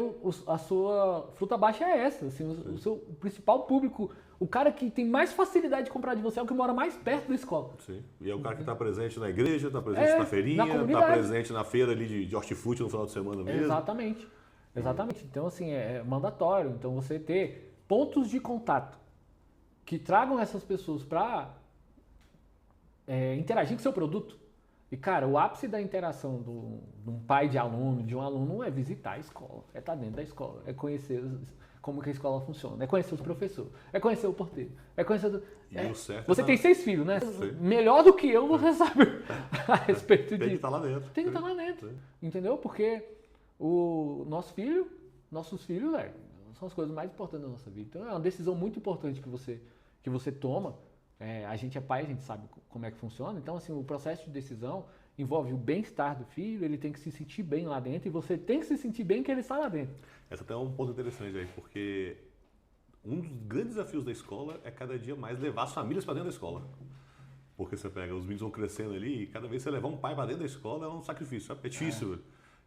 a sua fruta baixa é essa, assim, o seu principal público, o cara que tem mais facilidade de comprar de você é o que mora mais perto da escola. Sim, e é o cara que está presente na igreja, está presente na feirinha, está presente na feira ali de hortifruti no final de semana mesmo. Exatamente. Então, assim, é mandatório, então você ter pontos de contato que tragam essas pessoas para interagir com o seu produto. E, cara, o ápice da interação de um pai de aluno, de um aluno, é visitar a escola, é estar dentro da escola, é conhecer como que a escola funciona, é conhecer os professores, é conhecer o porteiro, é conhecer... Você tem 6 filhos, né? Sim. Melhor do que eu, você sabe a respeito disso. Tem que estar lá dentro. Tem que estar lá dentro, entendeu? Porque nossos filhos, são as coisas mais importantes da nossa vida. Então, é uma decisão muito importante que você toma. A gente é pai, a gente sabe como é que funciona. Então, assim, o processo de decisão envolve o bem-estar do filho, ele tem que se sentir bem lá dentro e você tem que se sentir bem que ele está lá dentro. Esse até é um ponto interessante aí, porque um dos grandes desafios da escola é cada dia mais levar as famílias para dentro da escola. Porque você pega, os meninos vão crescendo ali e cada vez que você levar um pai para dentro da escola é um sacrifício, é difícil.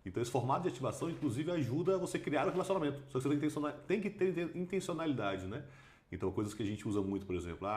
Então esse formato de ativação, inclusive, ajuda você a criar um relacionamento. Só que você tem que ter intencionalidade, né? Então coisas que a gente usa muito, por exemplo,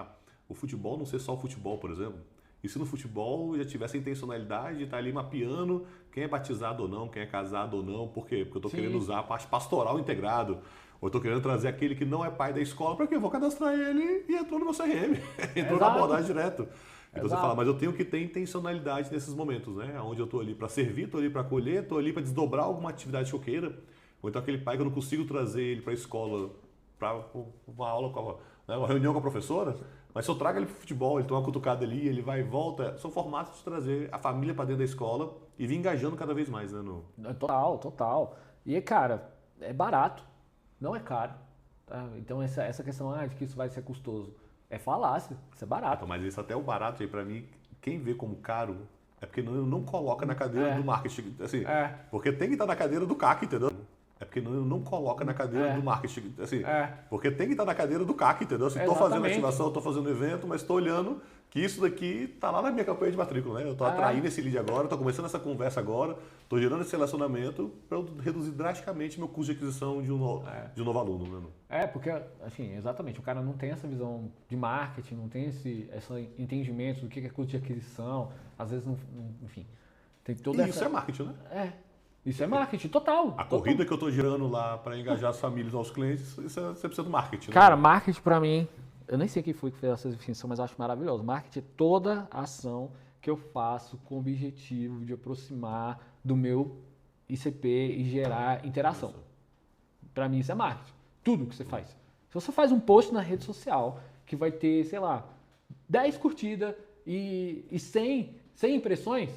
o futebol não ser só o futebol, por exemplo. E se no futebol já tivesse a intencionalidade de estar ali mapeando quem é batizado ou não, quem é casado ou não, por quê? Porque eu estou querendo usar a parte pastoral integrado, ou eu estou querendo trazer aquele que não é pai da escola, para quê? Eu vou cadastrar ele e entrou no meu CRM, entrou na abordagem direto. Então você fala, mas eu tenho que ter intencionalidade nesses momentos, né? Onde eu estou ali para servir, estou ali para acolher, estou ali para desdobrar alguma atividade que eu queira, ou então aquele pai que eu não consigo trazer ele para a escola, para uma aula, uma reunião com a professora, mas se eu trago ele para o futebol, ele toma uma cutucada ali, ele vai e volta, são formatos de trazer a família para dentro da escola e vir engajando cada vez mais, né? Total. E, cara, é barato, não é caro. Tá? Então, essa questão de que isso vai ser custoso, é falácia, isso é barato. Então, mas isso até o barato aí, para mim, quem vê como caro é porque não coloca na cadeira do marketing, assim, porque tem que estar na cadeira do CAC, entendeu? É porque não coloca na cadeira do marketing, assim, porque tem que estar na cadeira do CAC, entendeu? Assim, estou fazendo ativação, estou fazendo evento, mas estou olhando que isso daqui está lá na minha campanha de matrícula, né? Eu estou atraindo esse lead agora, estou começando essa conversa agora, estou gerando esse relacionamento para eu reduzir drasticamente meu custo de aquisição de um novo aluno, né? Porque, assim, exatamente, o cara não tem essa visão de marketing, não tem esse entendimento do que é custo de aquisição, às vezes, enfim, tem toda isso é marketing, né? Isso é marketing, total. Corrida que eu estou gerando lá para engajar as famílias aos clientes, isso é 100% marketing. Cara, marketing para mim, eu nem sei quem foi que fez essa definição, mas eu acho maravilhoso. Marketing é toda ação que eu faço com o objetivo de aproximar do meu ICP e gerar interação. Para mim isso é marketing. Tudo que você faz. Se você faz um post na rede social que vai ter, sei lá, 10 curtidas e 100 impressões,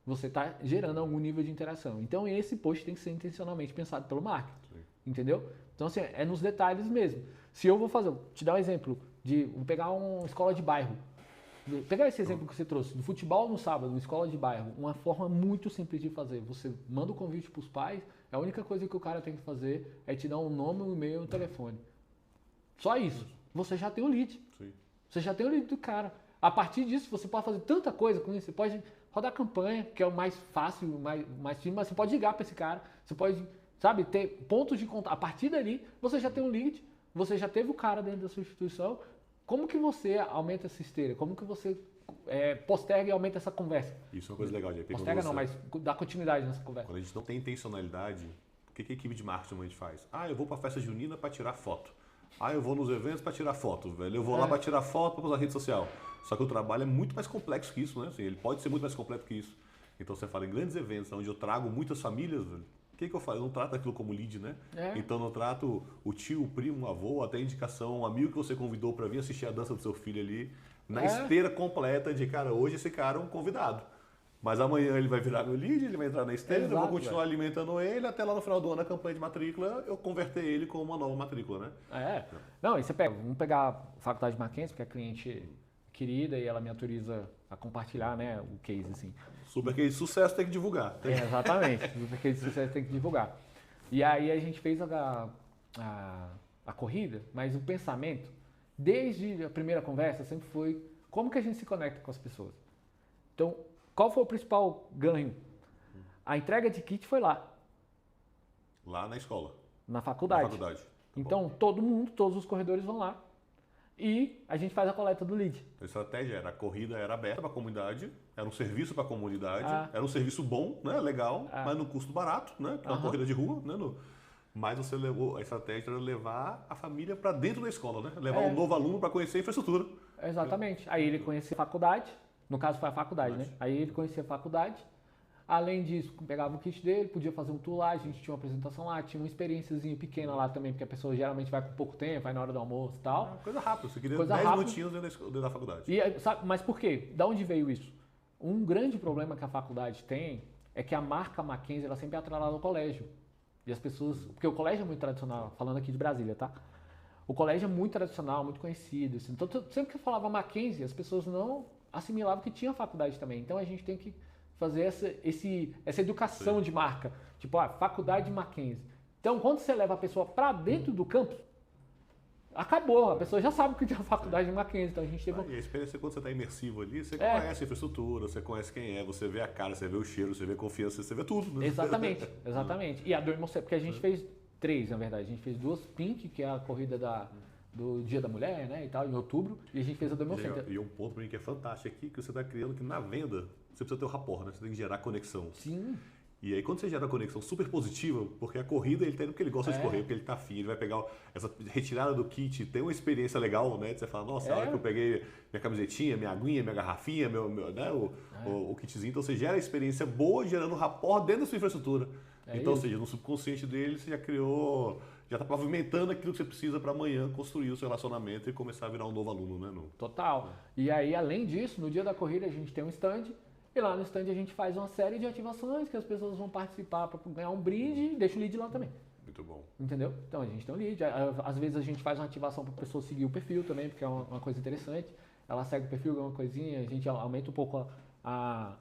você está gerando algum nível de interação. Então, esse post tem que ser intencionalmente pensado pelo marketing. Sim. Entendeu? Então, assim, é nos detalhes mesmo. Se eu vou te dar um exemplo, vou pegar uma escola de bairro. Pegar esse exemplo que você trouxe, do futebol no sábado, uma escola de bairro, uma forma muito simples de fazer. Você manda o convite para os pais, a única coisa que o cara tem que fazer é te dar um nome, um e-mail e um telefone. Só isso. Você já tem o lead. Sim. Você já tem o lead do cara. A partir disso, você pode fazer tanta coisa com isso. Você pode rodar campanha, que é o mais fácil, mais simples, mas você pode ligar para esse cara, você pode, sabe, ter pontos de contato. A partir dali, você já tem um lead, você já teve o cara dentro da sua instituição. Como que você aumenta essa esteira? Como que você posterga e aumenta essa conversa? Isso é uma coisa legal, JP. Posterga não, mas dá continuidade nessa conversa. Quando a gente não tem intencionalidade, o que a equipe de marketing normalmente faz? Eu vou para a festa junina para tirar foto. Eu vou nos eventos para tirar foto, velho. Eu vou lá para tirar foto para usar a rede social. Só que o trabalho é muito mais complexo que isso, né? Assim, ele pode ser muito mais completo que isso. Então você fala em grandes eventos onde eu trago muitas famílias, velho. O que eu faço? Eu não trato aquilo como lead, né? Então eu não trato o tio, o primo, o avô, até indicação, um amigo que você convidou para vir assistir a dança do seu filho ali, na esteira completa de, cara, hoje esse cara é um convidado. Mas amanhã ele vai virar meu lead, ele vai entrar na esteira, eu vou continuar alimentando ele, até lá no final do ano, a campanha de matrícula, eu converter ele com uma nova matrícula, né? Não, e você vamos pegar a Faculdade Mackenzie, que é cliente querida, e ela me autoriza a compartilhar, né, o case, assim. Super case de sucesso tem que divulgar. Exatamente, super case de sucesso tem que divulgar. E aí a gente fez a corrida, mas o pensamento, desde a primeira conversa, sempre foi como que a gente se conecta com as pessoas. Então, qual foi o principal ganho? A entrega de kit foi lá. Lá na escola? Na faculdade. Tá então, todo mundo, todos os corredores vão lá. E a gente faz a coleta do lead. A estratégia a corrida era aberta para a comunidade, era um serviço para a comunidade, era um serviço bom, né, legal, mas no custo barato, né, uma corrida de rua, né, mas você levou, a estratégia era levar a família para dentro da escola, né, levar um novo aluno para conhecer a infraestrutura. Exatamente. Aí ele conhecia a faculdade, no caso foi a faculdade, né? Aí ele conhecia a faculdade. Além disso, pegava o kit dele, podia fazer um tour lá, a gente tinha uma apresentação lá, tinha uma experiênciazinha pequena lá também, porque a pessoa geralmente vai com pouco tempo, vai na hora do almoço e tal. Coisa rápida, você queria 10 minutinhos dentro da faculdade. E, sabe, mas por quê? Da onde veio isso? Um grande problema que a faculdade tem é que a marca Mackenzie ela sempre é atrelada ao colégio. E as pessoas... Porque o colégio é muito tradicional, falando aqui de Brasília, tá? O colégio é muito tradicional, muito conhecido. Assim. Então, sempre que eu falava Mackenzie, as pessoas não assimilavam que tinha faculdade também. Então, a gente tem que fazer essa educação de marca. Tipo, faculdade Mackenzie. Então, quando você leva a pessoa para dentro do campus, acabou. A pessoa já sabe que tem a faculdade de Mackenzie, então a gente teve... E a experiência, quando você está imersivo ali, você conhece a infraestrutura, você conhece quem é, você vê a cara, você vê o cheiro, você vê a confiança, você vê tudo. Né? Exatamente. E a do Irmão Cego, porque a gente fez 3, na verdade. A gente fez 2 Pink, que é a corrida do Dia da Mulher, né, e tal, em outubro, e a gente fez a do Irmão Cego. E um ponto para mim que é fantástico aqui, que você está criando que na venda, você precisa ter o rapport, né? Você tem que gerar conexão. Sim. E aí quando você gera uma conexão super positiva, porque a corrida ele tá indo porque ele gosta de correr, porque ele tá afim, ele vai pegar essa retirada do kit, tem uma experiência legal, né? Você fala, nossa, a hora que eu peguei minha camisetinha, minha aguinha, minha garrafinha, né? o kitzinho, então você gera experiência boa, gerando rapport dentro da sua infraestrutura. Então, ou seja, no subconsciente dele você já criou, já tá pavimentando aquilo que você precisa para amanhã construir o seu relacionamento e começar a virar um novo aluno, né? Total. E aí, além disso, no dia da corrida a gente tem um stand. E lá no stand a gente faz uma série de ativações que as pessoas vão participar para ganhar um brinde e deixa o lead lá também. Muito bom. Entendeu? Então a gente tem um lead. Às vezes a gente faz uma ativação para a pessoa seguir o perfil também, porque é uma coisa interessante. Ela segue o perfil, ganha uma coisinha, a gente aumenta um pouco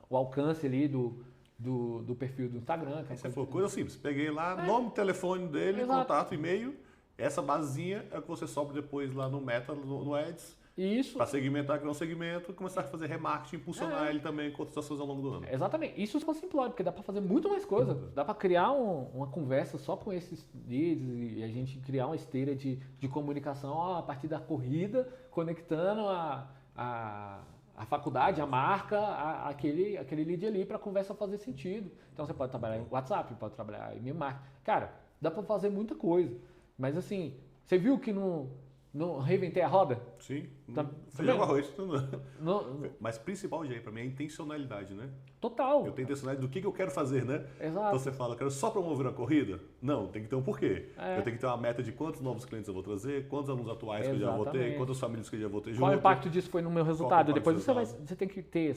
o alcance ali do perfil do Instagram. Que você falou coisa simples. Peguei lá, nome, telefone dele, contato, e-mail. Essa basezinha é o que você sobe depois lá no Meta, no Ads. Isso. Para segmentar, criar um segmento, começar a fazer remarketing, impulsionar ele também com outras ações ao longo do ano. Exatamente. Isso se simplório, porque dá para fazer muito mais coisa. Dá para criar uma conversa só com esses leads e a gente criar uma esteira de comunicação a partir da corrida, conectando a faculdade, a marca, aquele lead ali para a conversa fazer sentido. Então você pode trabalhar em WhatsApp, pode trabalhar em e-mail marketing. Cara, dá para fazer muita coisa. Mas assim, você viu que não reinventei a roda? Sim. Feijão com arroz. Mas principal, Jair, para mim é a intencionalidade, né? Total. Eu tenho intencionalidade do que eu quero fazer, né? Exato. Então você fala, eu quero só promover uma corrida? Não, tem que ter um porquê. Eu tenho que ter uma meta de quantos novos clientes eu vou trazer, quantos alunos atuais que eu já vou ter, quantas famílias que eu já vou ter junto. Qual o impacto disso foi no meu resultado? Depois você tem que ter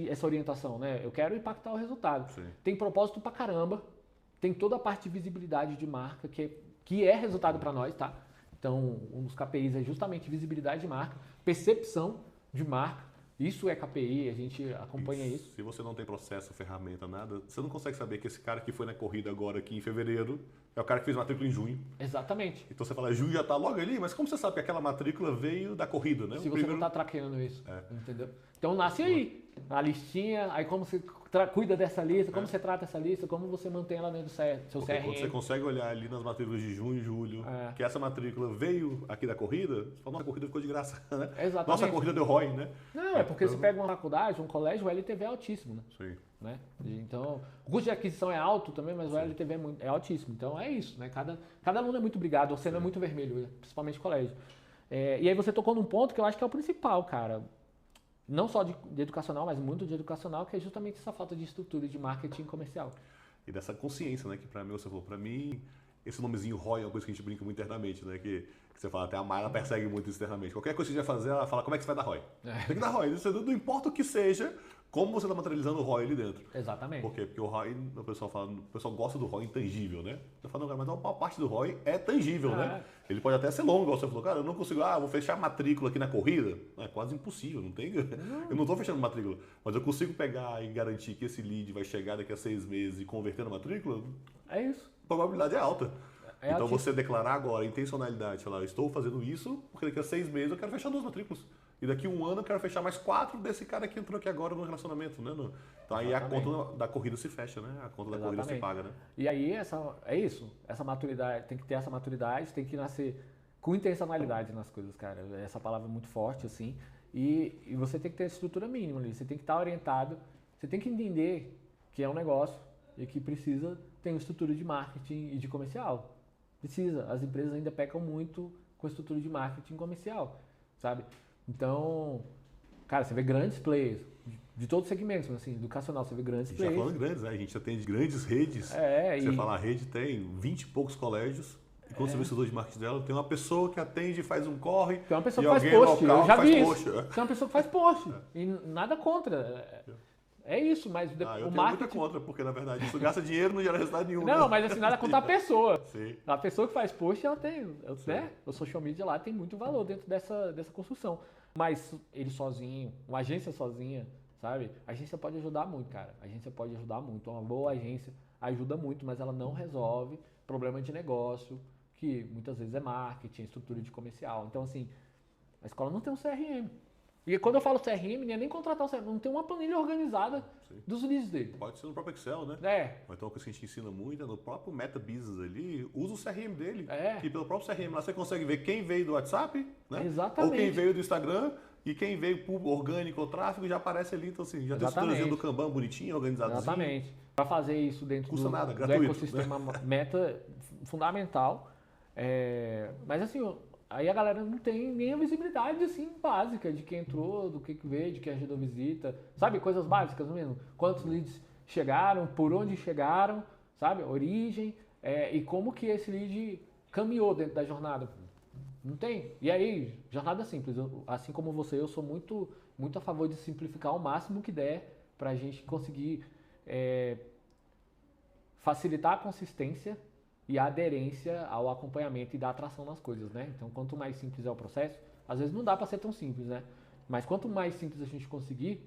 essa orientação, né? Eu quero impactar o resultado. Sim. Tem propósito pra caramba, tem toda a parte de visibilidade de marca, que é resultado para nós, tá? Então, um dos KPIs é justamente visibilidade de marca, percepção de marca. Isso é KPI, a gente acompanha isso. Se você não tem processo, ferramenta, nada, você não consegue saber que esse cara que foi na corrida agora aqui em fevereiro é o cara que fez matrícula em junho. Exatamente. Então você fala, junho já está logo ali, mas como você sabe que aquela matrícula veio da corrida, né? Se você não está traqueando isso, entendeu? Então nasce aí, a listinha, aí como você cuida dessa lista, como você trata essa lista, como você mantém ela dentro do seu CRM. Quando você consegue olhar ali nas matrículas de junho e julho, que essa matrícula veio aqui da corrida, você fala, nossa, a corrida ficou de graça, né? Exatamente. Nossa, a corrida deu ROI, né? Não, é porque você pega uma faculdade, um colégio, o LTV é altíssimo, né? Sim. Né? Então, o custo de aquisição é alto também, mas o LTV é altíssimo. Então é isso, né? Cada aluno é muito brigado, você não é muito vermelho, principalmente colégio. E aí você tocou num ponto que eu acho que é o principal, cara. Não só de educacional, mas muito de educacional, que é justamente essa falta de estrutura de marketing comercial. E dessa consciência, né? Que pra mim, você falou, pra mim, esse nomezinho ROI é uma coisa que a gente brinca muito internamente, né? Que você fala, até a Mayra persegue muito externamente. Qualquer coisa que você vai fazer, ela fala, como é que você vai dar ROI? Tem que dar ROI. Não importa o que seja, como você está materializando o ROI ali dentro. Exatamente. Por quê? Porque o ROI, o pessoal gosta do ROI intangível, né? Você fala, não, mas uma parte do ROI é tangível, né? Ele pode até ser longo, igual você falou, cara, eu não consigo, vou fechar a matrícula aqui na corrida. É quase impossível, não tem. Eu não estou fechando matrícula, mas eu consigo pegar e garantir que esse lead vai chegar daqui a 6 meses e converter na matrícula? É isso. A probabilidade é alta. Então altíssimo. você declarar agora, intencionalidade, sei lá, eu estou fazendo isso porque daqui a 6 meses eu quero fechar 2 matrículas. E daqui a 1 ano eu quero fechar mais 4 desse cara que entrou aqui agora no relacionamento, né? Então aí a conta da corrida se fecha, né? A conta da corrida se paga, né? E aí é isso, essa maturidade, tem que ter essa maturidade, tem que nascer com intencionalidade nas coisas, cara. Essa palavra é muito forte, assim. E você tem que ter estrutura mínima ali, você tem que estar orientado, você tem que entender que é um negócio e que precisa ter uma estrutura de marketing e de comercial. Precisa. As empresas ainda pecam muito com a estrutura de marketing comercial, sabe? Então, cara, você vê grandes players de todos os segmentos, assim, educacional, você vê grandes players. Já falando grandes, né? A gente atende grandes redes. Você fala, a rede tem 20 e poucos colégios. E quando você vê o setor de marketing dela, tem uma pessoa que atende, faz um corre. Tem uma pessoa que faz post, eu já vi isso. Tem uma pessoa que faz post. E nada contra. É isso, mas eu o tenho marketing... muita contra, porque na verdade isso gasta dinheiro e não gera resultado nenhum. Não, mas assim, nada contra a pessoa. Sim. A pessoa que faz post, ela tem, né? O social media lá tem muito valor dentro dessa construção. Mas ele sozinho, uma agência sozinha, sabe? A agência pode ajudar muito, cara. A agência pode ajudar muito. Uma boa agência ajuda muito, mas ela não resolve problema de negócio que muitas vezes é marketing, estrutura de comercial. Então, assim, a escola não tem um CRM. E quando eu falo CRM, não é nem contratar um CRM, não tem uma planilha organizada dos leads dele. Pode ser no próprio Excel, né? Ou então uma coisa que a gente ensina muito é no próprio Meta Business ali, usa o CRM dele. Que pelo próprio CRM lá você consegue ver quem veio do WhatsApp, né? Exatamente. Ou quem veio do Instagram e quem veio por orgânico ou tráfego já aparece ali. Então, assim, já tem a estrutura do Kanban bonitinho, organizadozinho. Exatamente. Para fazer isso dentro do ecossistema Meta, fundamental. Mas assim, aí a galera não tem nem a visibilidade assim, básica de quem entrou, do que veio, de quem agendou visita. Sabe? Coisas básicas mesmo. Quantos leads chegaram, por onde chegaram, sabe? Origem e como que esse lead caminhou dentro da jornada. Não tem. E aí, jornada simples. Assim como você, eu sou muito a favor de simplificar o máximo que der para a gente conseguir facilitar a consistência e a aderência ao acompanhamento e da atração nas coisas, né? Então, quanto mais simples é o processo, às vezes não dá para ser tão simples, né? Mas quanto mais simples a gente conseguir,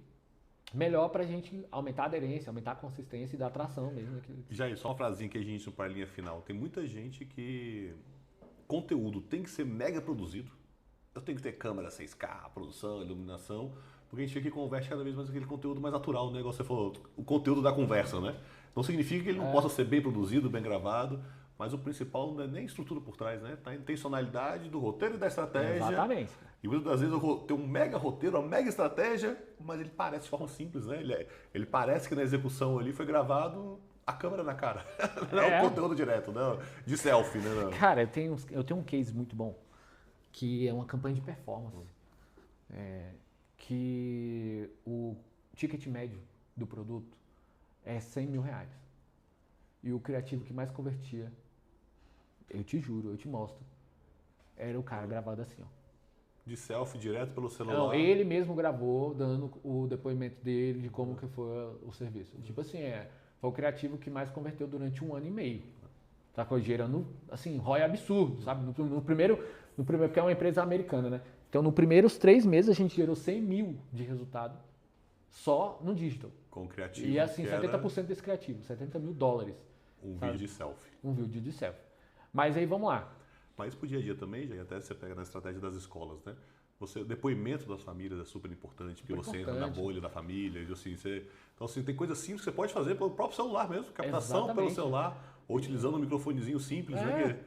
melhor para a gente aumentar a aderência, aumentar a consistência e dar atração mesmo. Jair, só uma frasinha que a gente para a linha final. Tem muita gente que conteúdo tem que ser mega produzido. Eu tenho que ter câmera 6K, produção, iluminação, porque a gente vê que converte cada vez mais aquele conteúdo mais natural, né? Igual você falou, o conteúdo da conversa, né? Não significa que ele não possa ser bem produzido, bem gravado, mas o principal não é nem a estrutura por trás, né? Tá a intencionalidade do roteiro e da estratégia. Exatamente. E muitas das vezes eu tenho um mega roteiro, uma mega estratégia, mas ele parece de forma simples, né? Ele parece que na execução ali foi gravado a câmera na cara. Não é o conteúdo direto, não. De selfie, né? Não. Cara, eu tenho um case muito bom, que é uma campanha de performance. Que o ticket médio do produto é R$100 mil. E o criativo que mais convertia, eu te juro, eu te mostro, era o cara gravado assim, ó. De selfie direto pelo celular? Não, ele mesmo gravou, dando o depoimento dele de como que foi o serviço. Tipo assim, foi o criativo que mais converteu durante 1 ano e meio. Tá gerando, assim, ROI absurdo, sabe? No primeiro, porque é uma empresa americana, né? Então, nos primeiros 3 meses, a gente gerou 100 mil de resultado só no digital. Com o criativo. E assim, 70% desse criativo, $70 mil. Vídeo de selfie. Um vídeo de selfie. Mas aí, vamos lá. Mas pro dia a dia também, já até você pega na estratégia das escolas, né? O depoimento das famílias é super importante, porque você entra na bolha da família, então assim, tem coisas simples que você pode fazer pelo próprio celular mesmo, captação pelo celular, ou utilizando um microfonezinho simples, né?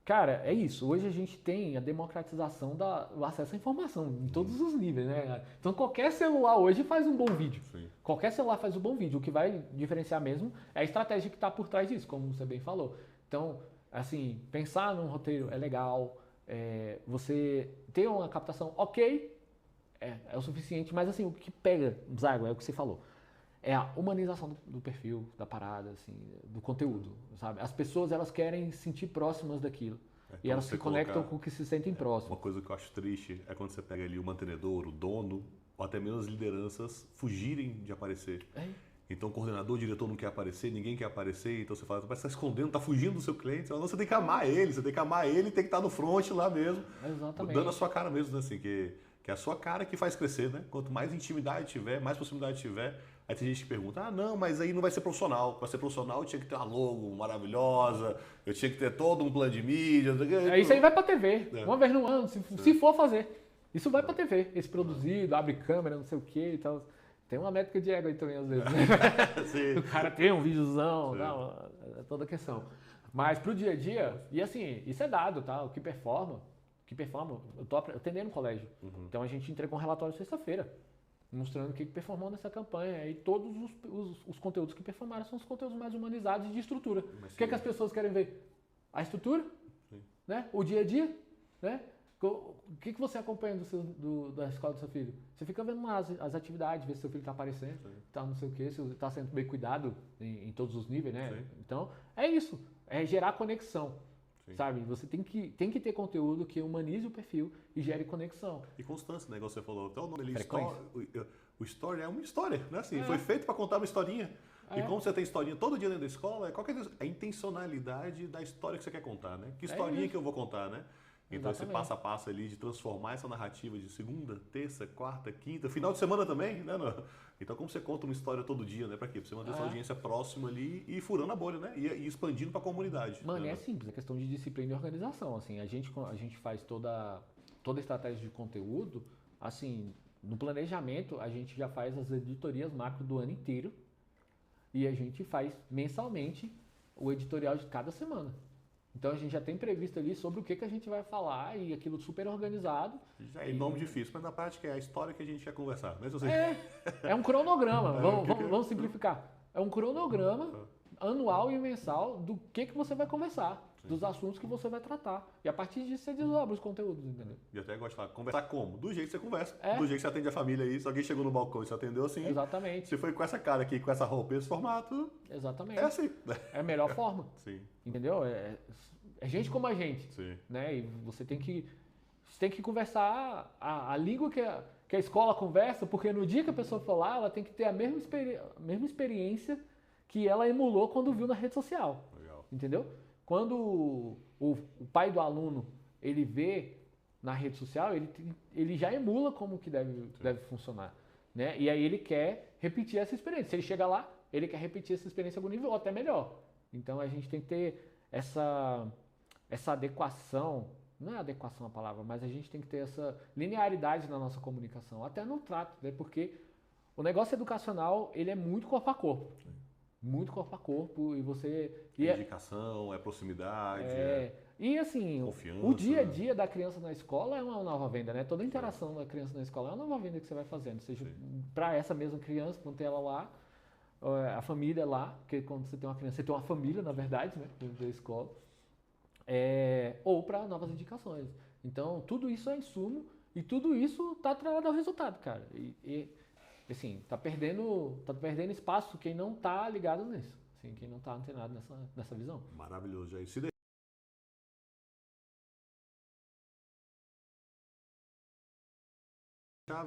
Cara, é isso. Hoje a gente tem a democratização do acesso à informação em todos os níveis, né? Então qualquer celular hoje faz um bom vídeo. Sim. Qualquer celular faz um bom vídeo. O que vai diferenciar mesmo é a estratégia que está por trás disso, como você bem falou. Então, assim, pensar num roteiro é legal. Você ter uma captação ok é o suficiente, mas assim, o que pega, Zago, é o que você falou. É a humanização do perfil, da parada, assim, do conteúdo, sabe? As pessoas, elas querem se sentir próximas daquilo. E elas se conectam com o que se sentem próximas. Uma coisa que eu acho triste é quando você pega ali o mantenedor, o dono, ou até mesmo as lideranças fugirem de aparecer. Então o coordenador, o diretor não quer aparecer, ninguém quer aparecer, então você fala, você está escondendo, está fugindo do seu cliente. Você fala, não, você tem que amar ele, tem que estar no front lá mesmo. Exatamente. Dando a sua cara mesmo, né? Assim, que é a sua cara que faz crescer, né? Quanto mais intimidade tiver, mais proximidade tiver. Aí tem gente que pergunta, não, mas aí não vai ser profissional. Para ser profissional eu tinha que ter uma logo maravilhosa, eu tinha que ter todo um plano de mídia. Isso aí vai para TV, uma vez no ano, se for fazer. Isso vai para TV, esse produzido, abre câmera, não sei o que e tal. Tem uma métrica de ego aí também, às vezes, né? O cara tem um videozão, é toda a questão. Mas pro dia a dia, e assim, isso é dado, tá? O que performa, eu tô atendendo no colégio. Então a gente entregou um relatório sexta-feira, mostrando o que performou nessa campanha. E todos os conteúdos que performaram são os conteúdos mais humanizados e de estrutura. O que as pessoas querem ver? A estrutura, né? O dia a dia, né? O que você acompanha da escola do seu filho? Você fica vendo as atividades, ver se seu filho está aparecendo, tá não sei o quê, se está sendo bem cuidado em todos os níveis, né? Sim. Então, é isso. É gerar conexão. Sim. Sabe? Você tem que ter conteúdo que humanize o perfil e gere conexão. E constância, né? Igual você falou. Até o nome ali, o story é uma história, né? Assim, foi feito para contar uma historinha. E como você tem historinha todo dia dentro da escola, qual que é a intencionalidade da história que você quer contar, né? Que historinha que eu vou contar, né? Então esse passo a passo ali de transformar essa narrativa de segunda, terça, quarta, quinta, final de semana também, né? Então como você conta uma história todo dia, né? Pra quê? Pra você manter sua audiência próxima ali e furando a bolha, né? E expandindo pra comunidade. Mano, né? é simples, é questão de disciplina e organização, assim, a gente faz toda a estratégia de conteúdo, assim, no planejamento a gente já faz as editorias macro do ano inteiro e a gente faz mensalmente o editorial de cada semana. Então a gente já tem previsto ali sobre o que a gente vai falar e aquilo super organizado. Já é nome difícil, mas na prática é a história que a gente quer conversar, né? É um cronograma, vamos simplificar. É um cronograma anual e mensal do que você vai conversar, dos assuntos que você vai tratar. E a partir disso você desdobra os conteúdos, entendeu? E até gosto de falar, conversar como? Do jeito que você conversa, do jeito que você atende a família aí. Se alguém chegou no balcão e você atendeu assim. Exatamente. Se foi com essa cara aqui, com essa roupa, esse formato. Exatamente. É assim. É a melhor forma. Sim. Entendeu? É gente como a gente. Sim. Né? E você tem que conversar a língua que a escola conversa, porque no dia que a pessoa for lá, ela tem que ter a mesma experiência que ela emulou quando viu na rede social. Legal. Entendeu? Quando o pai do aluno ele vê na rede social, ele já emula como que deve funcionar. Né? E aí ele quer repetir essa experiência. Se ele chega lá, ele quer repetir essa experiência em algum nível ou até melhor. Então a gente tem que ter essa adequação, não é adequação a palavra, mas a gente tem que ter essa linearidade na nossa comunicação, até no trato, né? Porque o negócio educacional ele é muito corpo a corpo. Sim. Muito corpo a corpo e você... É indicação, é proximidade, E assim, confiança, o dia a dia da criança na escola é uma nova venda, né? Toda a interação da criança na escola é uma nova venda que você vai fazendo, seja para essa mesma criança, quando tem ela lá, a família lá, porque quando você tem uma criança, você tem uma família, na verdade, né? Dentro da escola, ou para novas indicações. Então, tudo isso é insumo e tudo isso está atrelado ao resultado, cara. Assim, tá perdendo espaço quem não tá ligado nisso. Assim, quem não tá antenado nessa visão. Maravilhoso, Jair.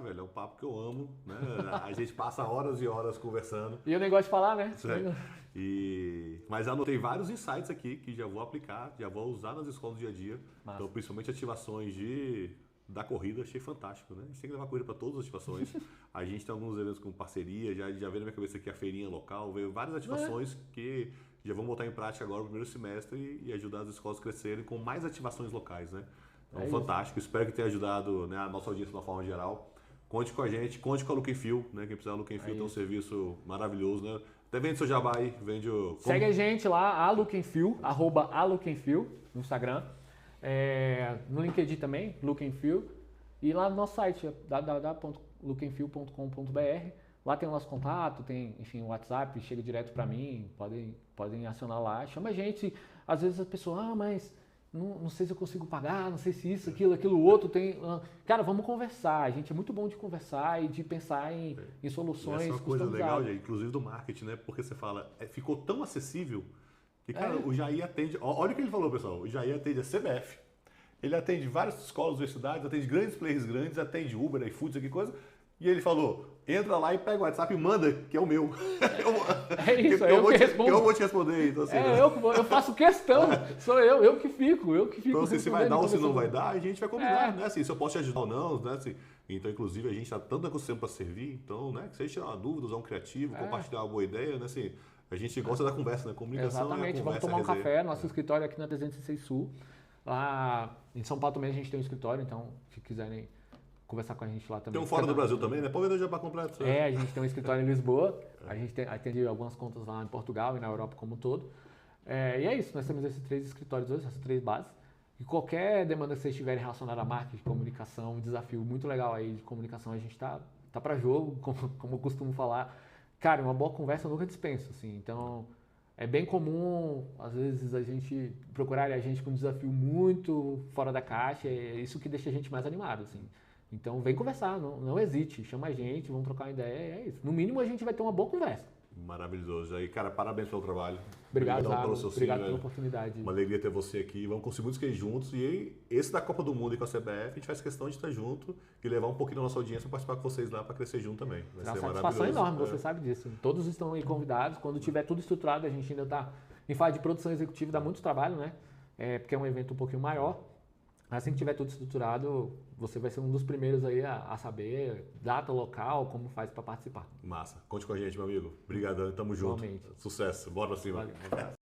Velho, é um papo que eu amo, né? A gente passa horas e horas conversando. E eu nem gosto de falar, né? Mas anotei vários insights aqui que já vou aplicar, já vou usar nas escolas do dia a dia. Massa. Então, principalmente ativações da corrida, achei fantástico, né? A gente tem que levar a corrida para todas as ativações. A gente tem alguns eventos com parceria, já veio na minha cabeça aqui a feirinha local, veio várias ativações que já vão botar em prática agora no primeiro semestre e ajudar as escolas a crescerem com mais ativações locais, né? Então, fantástico. Espero que tenha ajudado, né, a nossa audiência de uma forma geral. Conte com a gente, conte com a Look and Feel, né? Quem precisar da Look and Feel tem um serviço maravilhoso, né? Até vende seu jabá aí, vende o... Segue a gente lá, @lookandfeel, @lookandfeel no Instagram. No LinkedIn também, Look and Feel. E lá no nosso site, www.lookandfeel.com.br. Lá tem o nosso contato, tem, enfim, o WhatsApp, chega direto para mim, podem acionar lá. Chama a gente, às vezes a pessoa, mas... Não sei se eu consigo pagar, não sei se isso, aquilo outro tem... Cara, vamos conversar. A gente é muito bom de conversar e de pensar em soluções customizadas. Essa é uma coisa legal, inclusive do marketing, né? Porque você fala, ficou tão acessível que, cara, o Jair atende... Olha o que ele falou, pessoal. O Jair atende a CBF. Ele atende várias escolas, universidades, atende grandes players grandes, atende Uber, iFood, aqui coisa. E ele falou, entra lá e pega o WhatsApp e manda, que é o meu. Eu que respondo. Eu vou te responder. Então, assim, eu faço questão, sou eu que fico. Então, assim, se vai dar ou se não vai dar, a gente vai combinar, né? Assim, se eu posso te ajudar ou não, né? Assim, então, inclusive, a gente está tanto ecossistema para servir, então, né? Que você tirar uma dúvida, usar um criativo, compartilhar uma boa ideia, né? Assim, a gente gosta da conversa, né? Comunicação. Exatamente, vamos tomar um café, nosso escritório aqui na 306 Sul. Lá em São Paulo também a gente tem um escritório, então, se quiserem conversar com a gente lá também. Tem um fora do Brasil também, né? Pode vender o jabá completo. A gente tem um escritório em Lisboa, a gente atende algumas contas lá em Portugal e na Europa como um todo. E é isso, nós temos esses 3 escritórios hoje, essas 3 bases. E qualquer demanda que vocês tiverem relacionada a marketing, comunicação, um desafio muito legal aí de comunicação, a gente tá para jogo, como eu costumo falar. Cara, uma boa conversa eu nunca dispenso, assim. Então, é bem comum, às vezes, a gente procurar a gente com um desafio muito fora da caixa, é isso que deixa a gente mais animado, assim. Então, vem conversar, não hesite, chama a gente, vamos trocar uma ideia, é isso. No mínimo, a gente vai ter uma boa conversa. Maravilhoso. E, cara, parabéns pelo trabalho. Obrigado pela oportunidade. Uma alegria ter você aqui. Vamos conseguir muitos queijos juntos. E esse da Copa do Mundo e com a CBF, a gente faz questão de estar junto e levar um pouquinho da nossa audiência para participar com vocês lá, para crescer junto também. Vai ser uma satisfação enorme, você sabe disso. Todos estão aí convidados. Quando tiver tudo estruturado, a gente ainda está em fase de produção executiva, dá muito trabalho, né? Porque é um evento um pouquinho maior. Assim que tiver tudo estruturado, você vai ser um dos primeiros aí a saber data, local, como faz para participar. Massa. Conte com a gente, meu amigo. Obrigadão, tamo junto. Igualmente. Sucesso. Bora pra cima. Valeu, um abraço.